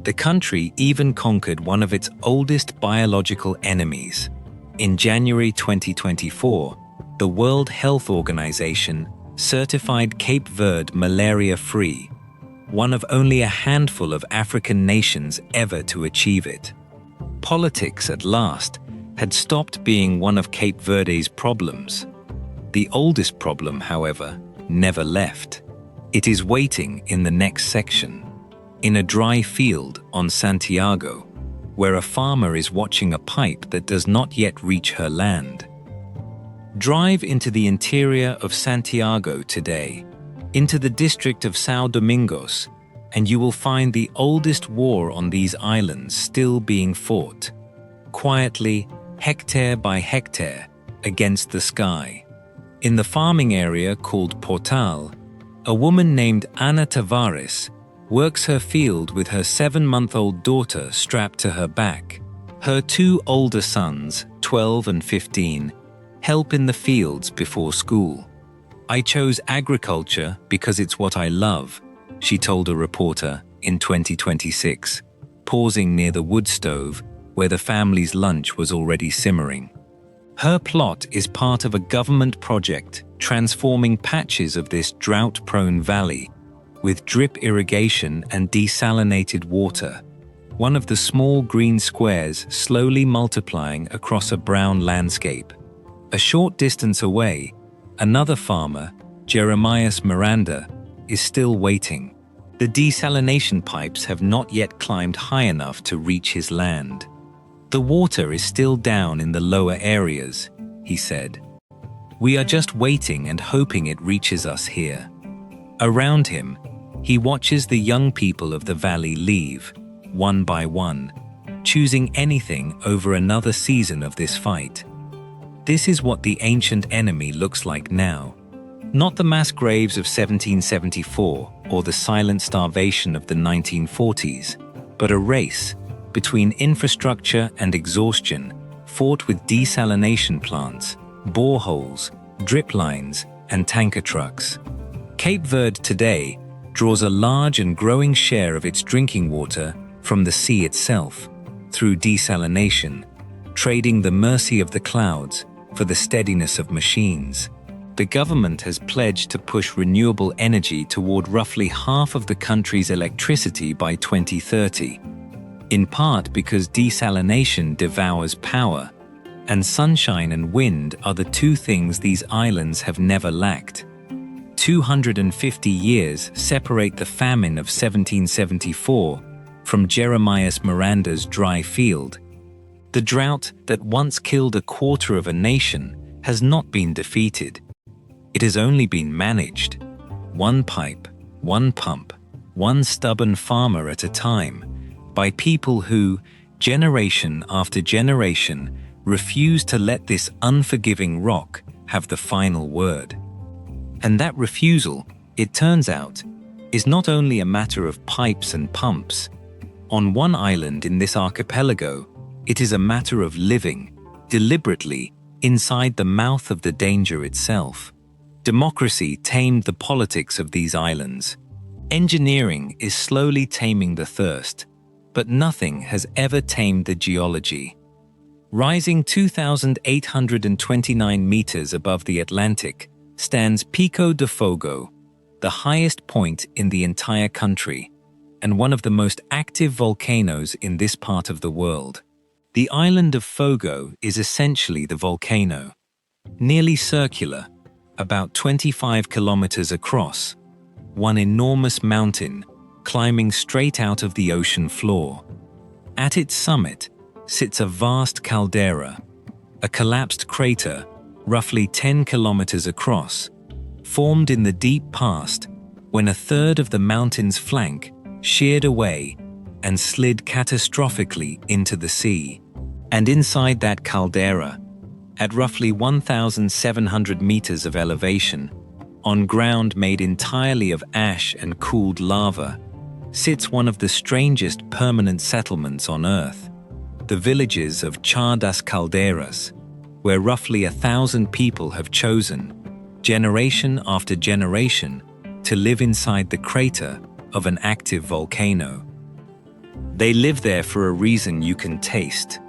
The country even conquered one of its oldest biological enemies. In January 2024, the World Health Organization certified Cape Verde malaria-free, one of only a handful of African nations ever to achieve it. Politics, at last, had stopped being one of Cape Verde's problems. The oldest problem, however, never left. It is waiting in the next section, in a dry field on Santiago, where a farmer is watching a pipe that does not yet reach her land. Drive into the interior of Santiago today, into the district of São Domingos, and you will find the oldest war on these islands still being fought, quietly, hectare by hectare, against the sky. In the farming area called Portal, a woman named Ana Tavares works her field with her 7-month-old daughter strapped to her back. Her 2 older sons, 12 and 15, help in the fields before school. "I chose agriculture because it's what I love," she told a reporter in 2026, pausing near the wood stove where the family's lunch was already simmering. Her plot is part of a government project transforming patches of this drought-prone valley with drip irrigation and desalinated water, one of the small green squares slowly multiplying across a brown landscape. A short distance away, another farmer, Jeremias Miranda, is still waiting. The desalination pipes have not yet climbed high enough to reach his land. "The water is still down in the lower areas," he said. "We are just waiting and hoping it reaches us here." Around him, he watches the young people of the valley leave, one by one, choosing anything over another season of this fight. This is what the ancient enemy looks like now. Not the mass graves of 1774 or the silent starvation of the 1940s, but a race between infrastructure and exhaustion, fought with desalination plants, boreholes, drip lines, and tanker trucks. Cape Verde today draws a large and growing share of its drinking water from the sea itself, through desalination, trading the mercy of the clouds for the steadiness of machines. The government has pledged to push renewable energy toward roughly half of the country's electricity by 2030, in part because desalination devours power, and sunshine and wind are the two things these islands have never lacked. 250 years separate the famine of 1774 from Jeremiah Miranda's dry field. The drought that once killed a quarter of a nation has not been defeated. It has only been managed. One pipe, one pump, one stubborn farmer at a time, by people who, generation after generation, refuse to let this unforgiving rock have the final word. And that refusal, it turns out, is not only a matter of pipes and pumps. On one island in this archipelago, it is a matter of living, deliberately, inside the mouth of the danger itself. Democracy tamed the politics of these islands. Engineering is slowly taming the thirst, but nothing has ever tamed the geology. Rising 2,829 meters above the Atlantic stands Pico de Fogo, the highest point in the entire country, and one of the most active volcanoes in this part of the world. The island of Fogo is essentially the volcano, nearly circular, about 25 kilometers across, one enormous mountain climbing straight out of the ocean floor. At its summit sits a vast caldera, a collapsed crater roughly 10 kilometers across, formed in the deep past when a third of the mountain's flank sheared away and slid catastrophically into the sea. And inside that caldera, at roughly 1,700 meters of elevation, on ground made entirely of ash and cooled lava, sits one of the strangest permanent settlements on Earth, the villages of Chá das Caldeiras, where roughly 1,000 people have chosen, generation after generation, to live inside the crater of an active volcano. They live there for a reason you can taste.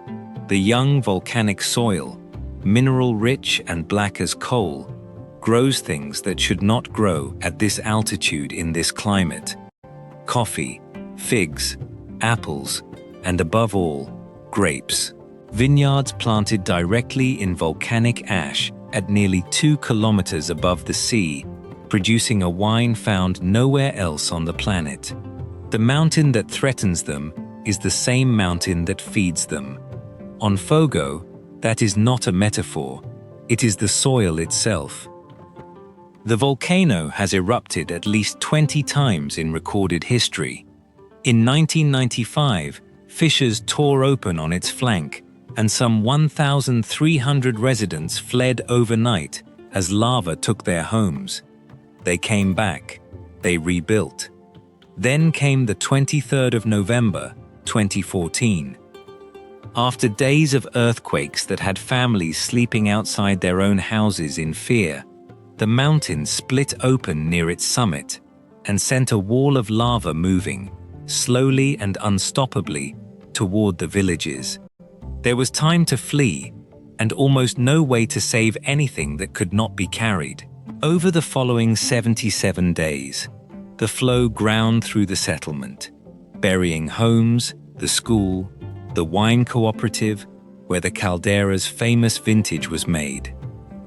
The young volcanic soil, mineral-rich and black as coal, grows things that should not grow at this altitude in this climate. Coffee, figs, apples, and above all, grapes. Vineyards planted directly in volcanic ash at nearly 2 kilometers above the sea, producing a wine found nowhere else on the planet. The mountain that threatens them is the same mountain that feeds them. On Fogo, that is not a metaphor, it is the soil itself. The volcano has erupted at least 20 times in recorded history. In 1995, fissures tore open on its flank, and some 1,300 residents fled overnight as lava took their homes. They came back. They rebuilt. Then came the 23rd of November, 2014. After days of earthquakes that had families sleeping outside their own houses in fear, the mountain split open near its summit and sent a wall of lava moving, slowly and unstoppably, toward the villages. There was time to flee, and almost no way to save anything that could not be carried. Over the following 77 days, the flow ground through the settlement, burying homes, the school, the wine cooperative, where the caldera's famous vintage was made.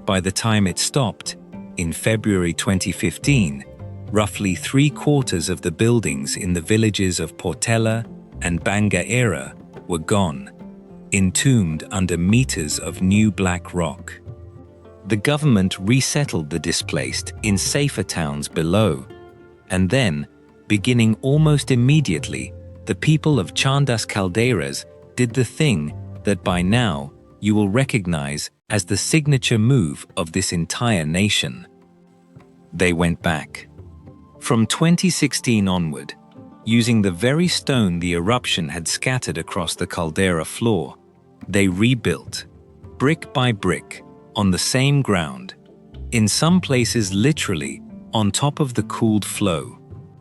By the time it stopped, in February 2015, roughly 3/4 of the buildings in the villages of Portela and Bangaera were gone, entombed under meters of new black rock. The government resettled the displaced in safer towns below, and then, beginning almost immediately, the people of Chá das Caldeiras did the thing that by now you will recognize as the signature move of this entire nation. They went back. From 2016 onward, using the very stone the eruption had scattered across the caldera floor, they rebuilt, brick by brick, on the same ground, in some places literally on top of the cooled flow.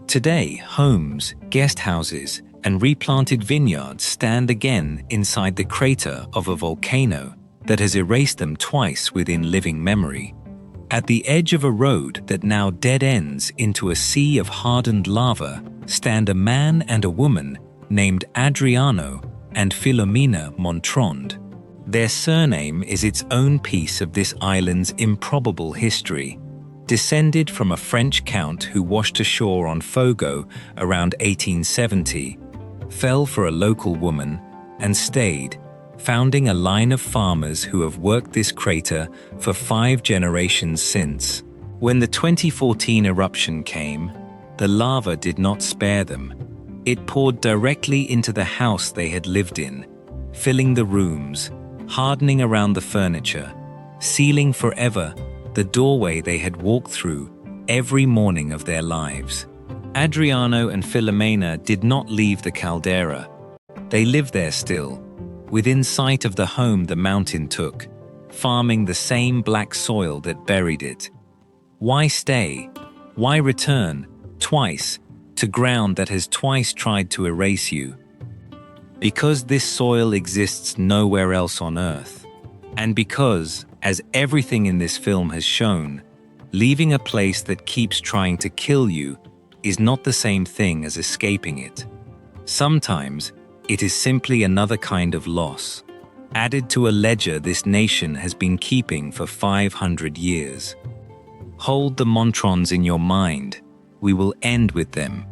Today, homes, guest houses, and replanted vineyards stand again inside the crater of a volcano that has erased them twice within living memory. At the edge of a road that now dead ends into a sea of hardened lava stand a man and a woman named Adriano and Filomena Montronds. Their surname is its own piece of this island's improbable history, descended from a French count who washed ashore on Fogo around 1870, fell for a local woman, and stayed, founding a line of farmers who have worked this crater for 5 generations since. When the 2014 eruption came, the lava did not spare them. It poured directly into the house they had lived in, filling the rooms, hardening around the furniture, sealing forever the doorway they had walked through every morning of their lives. Adriano and Filomena did not leave the caldera. They lived there still, within sight of the home the mountain took, farming the same black soil that buried it. Why stay? Why return, twice, to ground that has twice tried to erase you? Because this soil exists nowhere else on Earth. And because, as everything in this film has shown, leaving a place that keeps trying to kill you is not the same thing as escaping it. Sometimes, it is simply another kind of loss, added to a ledger this nation has been keeping for 500 years. Hold the Montronds in your mind. We will end with them.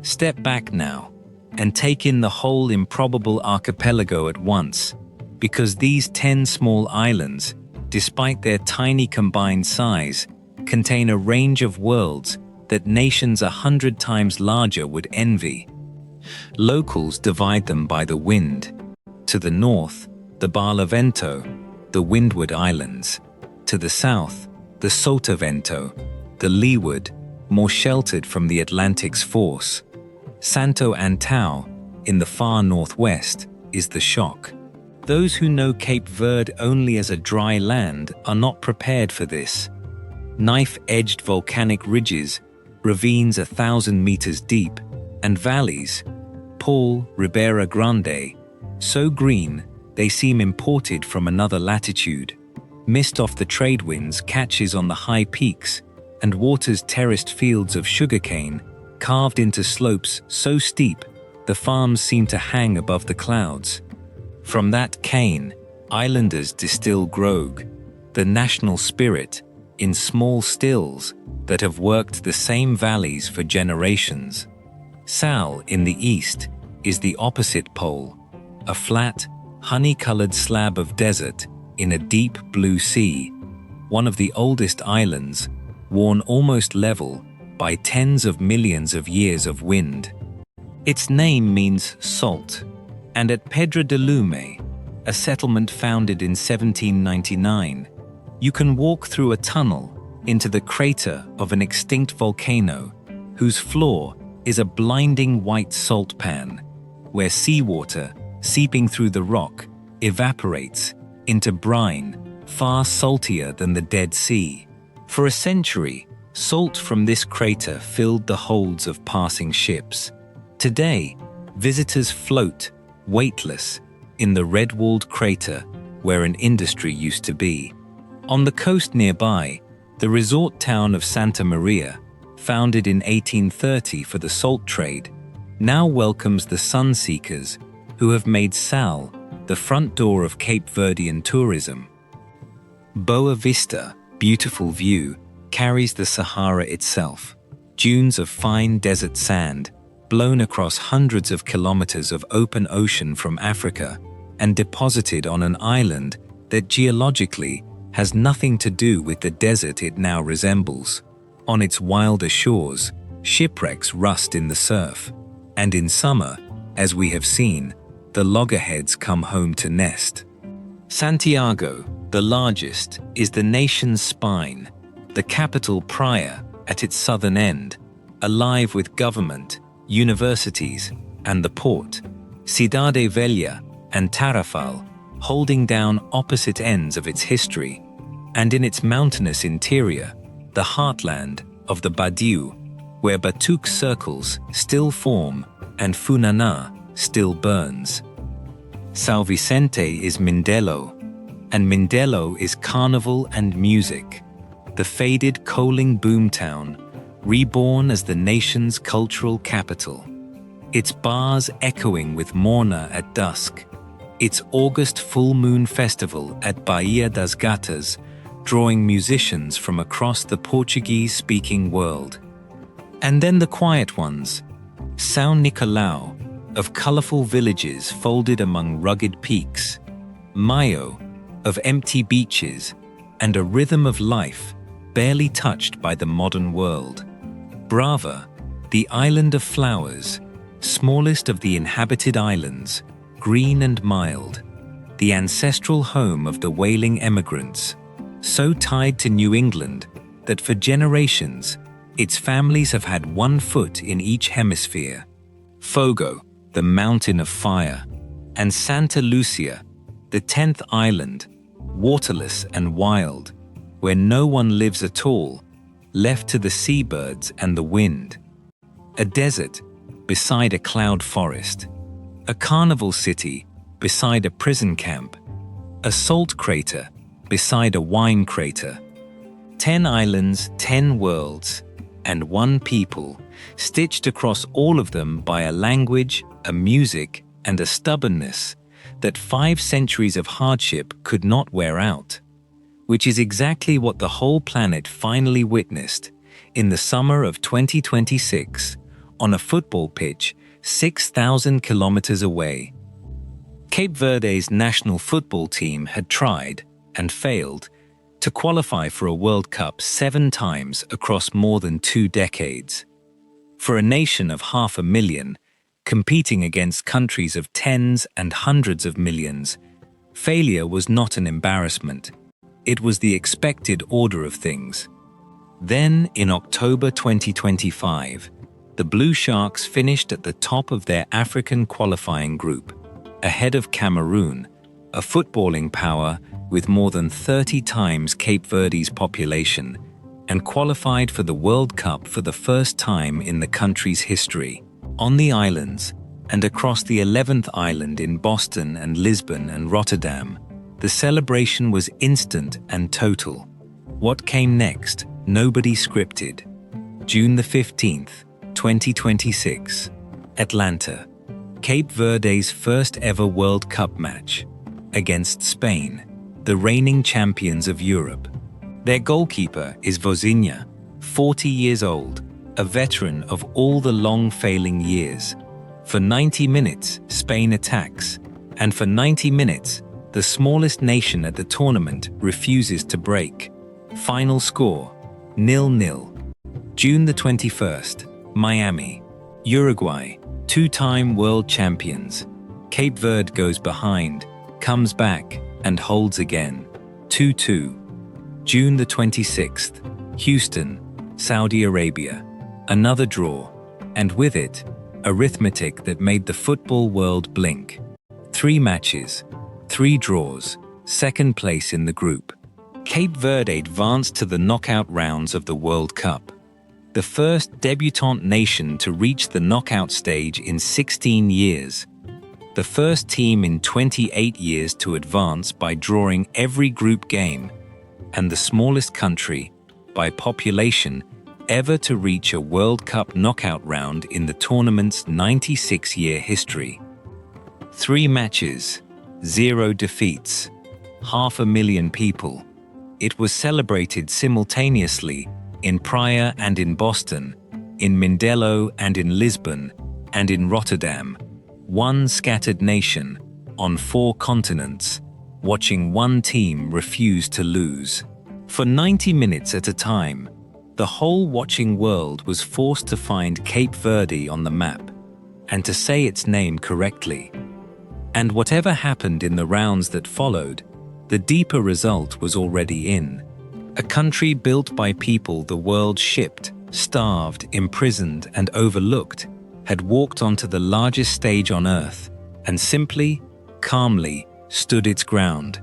Step back now and take in the whole improbable archipelago at once, because these 10 small islands, despite their tiny combined size, contain a range of worlds that nations 100 times larger would envy. Locals divide them by the wind. To the north, the Barlavento, the Windward Islands. To the south, the Sotavento, the leeward, more sheltered from the Atlantic's force. Santo Antão, in the far northwest, is the shock. Those who know Cape Verde only as a dry land are not prepared for this. Knife-edged volcanic ridges, ravines 1,000 meters deep, and valleys, Paul, Ribeira Grande, so green they seem imported from another latitude. Mist off the trade winds catches on the high peaks, and waters terraced fields of sugarcane, carved into slopes so steep the farms seem to hang above the clouds. From that cane, islanders distill grog, the national spirit, in small stills that have worked the same valleys for generations. Sal, in the east, is the opposite pole, a flat, honey-colored slab of desert in a deep blue sea, one of the oldest islands, worn almost level by tens of millions of years of wind. Its name means salt, and at Pedra de Lume, a settlement founded in 1799, you can walk through a tunnel into the crater of an extinct volcano whose floor is a blinding white salt pan, where seawater, seeping through the rock, evaporates into brine far saltier than the Dead Sea. For a century, salt from this crater filled the holds of passing ships. Today, visitors float, weightless, in the red-walled crater where an industry used to be. On the coast nearby, the resort town of Santa Maria, founded in 1830 for the salt trade, now welcomes the sun-seekers who have made Sal the front door of Cape Verdean tourism. Boa Vista, beautiful view, carries the Sahara itself, dunes of fine desert sand, blown across hundreds of kilometers of open ocean from Africa and deposited on an island that geologically has nothing to do with the desert it now resembles. On its wilder shores, shipwrecks rust in the surf, and in summer, as we have seen, the loggerheads come home to nest. Santiago, the largest, is the nation's spine, the capital Praia at its southern end, alive with government, universities, and the port, Cidade Velha and Tarrafal, holding down opposite ends of its history, and in its mountainous interior, the heartland of the Badiou, where Batuque circles still form and Funana still burns. São Vicente is Mindelo, and Mindelo is carnival and music, the faded coaling boomtown, reborn as the nation's cultural capital. Its bars echoing with morna at dusk, its August full moon festival at Baía das Gatas, drawing musicians from across the Portuguese-speaking world. And then the quiet ones, São Nicolau, of colorful villages folded among rugged peaks, Maio, of empty beaches, and a rhythm of life barely touched by the modern world. Brava, the island of flowers, smallest of the inhabited islands, green and mild, the ancestral home of the whaling emigrants, so tied to New England that for generations its families have had one foot in each hemisphere. Fogo, the mountain of fire, and Santa Lucia, the 10th island, waterless and wild, where no one lives at all, left to the seabirds and the wind. A desert beside a cloud forest, a carnival city beside a prison camp, a salt crater beside a wine crater. 10 islands, 10 worlds, and one people, stitched across all of them by a language, a music, and a stubbornness that 5 centuries of hardship could not wear out, which is exactly what the whole planet finally witnessed in the summer of 2026 on a football pitch 6,000 kilometers away. Cape Verde's national football team had tried, and failed, to qualify for a World Cup 7 times across more than 2 decades. For a nation of 500,000, competing against countries of tens and hundreds of millions, failure was not an embarrassment. It was the expected order of things. Then, in October 2025, the Blue Sharks finished at the top of their African qualifying group, ahead of Cameroon, a footballing power with more than 30 times Cape Verde's population, and qualified for the World Cup for the first time in the country's history. On the islands, and across the 11th island in Boston and Lisbon and Rotterdam, the celebration was instant and total. What came next, nobody scripted. June the 15th, 2026. Atlanta. Cape Verde's first ever World Cup match against Spain, the reigning champions of Europe. Their goalkeeper is Vozinha, 40 years old, a veteran of all the long failing years. For 90 minutes, Spain attacks, and for 90 minutes, the smallest nation at the tournament refuses to break. Final score, 0-0. June the 21st, Miami. Uruguay, 2-time world champions. Cape Verde goes behind, comes back, and holds again. 2-2. June the 26th, Houston, Saudi Arabia. Another draw, and with it, arithmetic that made the football world blink. 3 matches, 3 draws, second place in the group. Cape Verde advanced to the knockout rounds of the World Cup, the first debutante nation to reach the knockout stage in 16 years. The first team in 28 years to advance by drawing every group game, and the smallest country, by population, ever to reach a World Cup knockout round in the tournament's 96-year history. 3 matches, 0 defeats, 500,000 people. It was celebrated simultaneously in Praia and in Boston, in Mindelo and in Lisbon, and in Rotterdam. One scattered nation, on 4 continents, watching one team refuse to lose. For 90 minutes at a time, the whole watching world was forced to find Cape Verde on the map, and to say its name correctly. And whatever happened in the rounds that followed, the deeper result was already in. A country built by people the world shipped, starved, imprisoned, and overlooked, had walked onto the largest stage on Earth, and simply, calmly, stood its ground.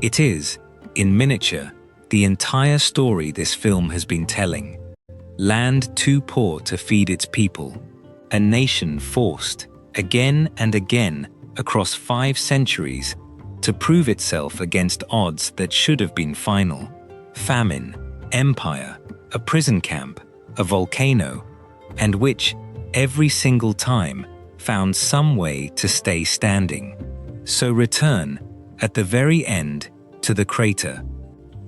It is, in miniature, the entire story this film has been telling. Land too poor to feed its people. a nation forced, again and again, across 5 centuries, to prove itself against odds that should have been final. Famine, empire, a prison camp, a volcano, and which, every single time, found some way to stay standing. So return, at the very end, to the crater,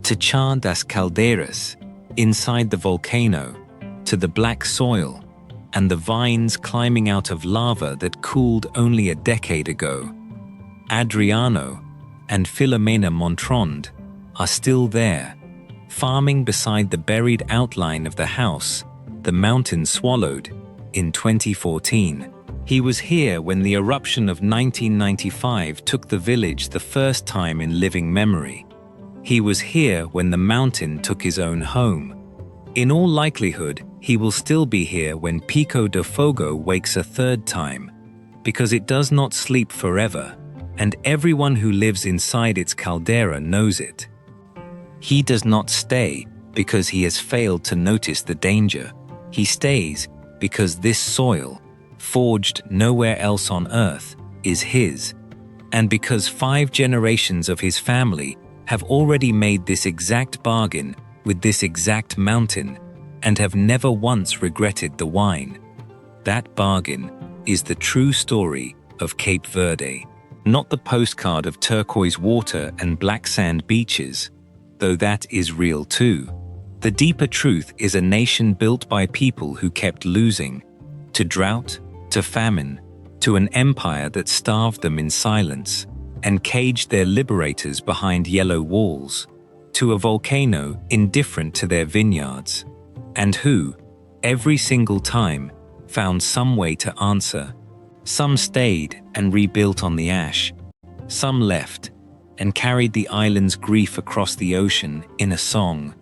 to Char das Calderas, inside the volcano, to the black soil, and the vines climbing out of lava that cooled only a decade ago. Adriano and Filomena Montronds are still there, farming beside the buried outline of the house the mountain swallowed in 2014. He was here when the eruption of 1995 took the village the first time in living memory. He was here when the mountain took his own home. In all likelihood, he will still be here when Pico de Fogo wakes a third time, because it does not sleep forever, and everyone who lives inside its caldera knows it. He does not stay because he has failed to notice the danger. He stays because this soil, forged nowhere else on earth, is his, and because 5 generations of his family have already made this exact bargain with this exact mountain and have never once regretted the wine. That bargain is the true story of Cape Verde, not the postcard of turquoise water and black sand beaches, though that is real too. The deeper truth is a nation built by people who kept losing, to drought, to famine, to an empire that starved them in silence and caged their liberators behind yellow walls, to a volcano indifferent to their vineyards, and who, every single time, found some way to answer. Some stayed and rebuilt on the ash. Some left and carried the island's grief across the ocean in a song,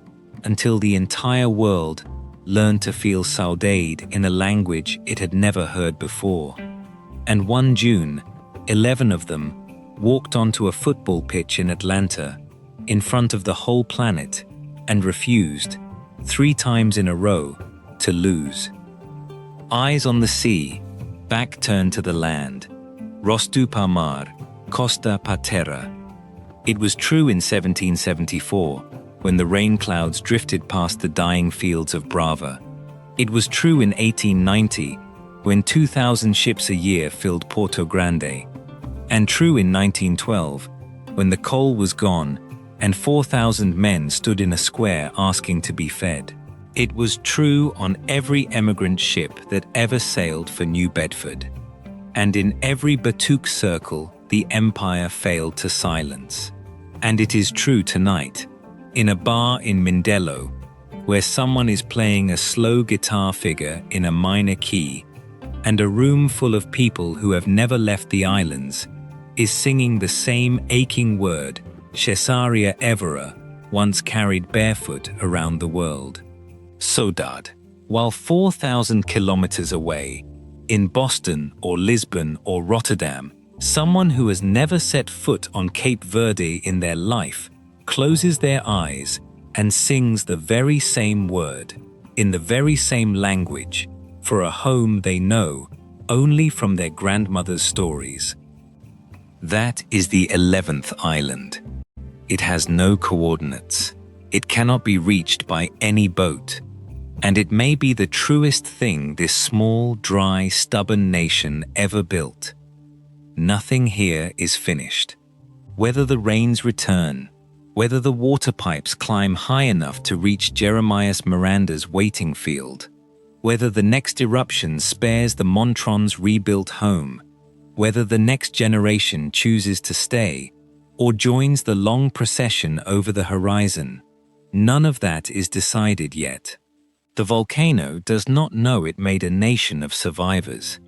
until the entire world learned to feel saudade in a language it had never heard before. And one June, 11 of them walked onto a football pitch in Atlanta, in front of the whole planet, and refused, 3 times in a row, to lose. Eyes on the sea, back turned to the land. Rostu pa mar, costa pa terra. It was true in 1774, when the rain clouds drifted past the dying fields of Brava. It was true in 1890, when 2,000 ships a year filled Porto Grande. And true in 1912, when the coal was gone and 4,000 men stood in a square asking to be fed. It was true on every emigrant ship that ever sailed for New Bedford. And in every Batuk circle, the empire failed to silence. And it is true tonight, in a bar in Mindelo, where someone is playing a slow guitar figure in a minor key, and a room full of people who have never left the islands is singing the same aching word Cesária Évora once carried barefoot around the world. Saudade. While 4,000 kilometers away, in Boston or Lisbon or Rotterdam, someone who has never set foot on Cape Verde in their life closes their eyes and sings the very same word, in the very same language, for a home they know only from their grandmother's stories. That is the 11th island. It has no coordinates. It cannot be reached by any boat. And it may be the truest thing this small, dry, stubborn nation ever built. Nothing here is finished. Whether the rains return, whether the water pipes climb high enough to reach Jeremias Miranda's waiting field, whether the next eruption spares the Montronds' rebuilt home, whether the next generation chooses to stay or joins the long procession over the horizon, none of that is decided yet. The volcano does not know it made a nation of survivors.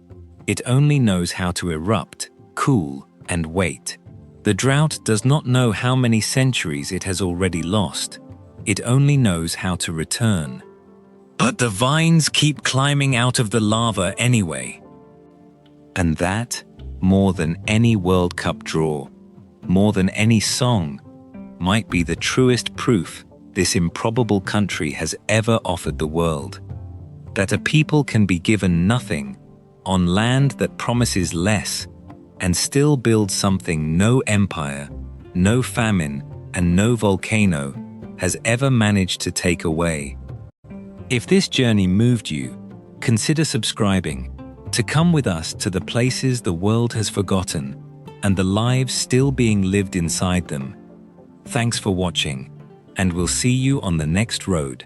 It only knows how to erupt, cool, and wait. The drought does not know how many centuries it has already lost. It only knows how to return. But the vines keep climbing out of the lava anyway. And that, more than any World Cup draw, more than any song, might be the truest proof this improbable country has ever offered the world. That a people can be given nothing on land that promises less, and still build something no empire, no famine, and no volcano has ever managed to take away. If this journey moved you, consider subscribing to come with us to the places the world has forgotten and the lives still being lived inside them. Thanks for watching, and we'll see you on the next road.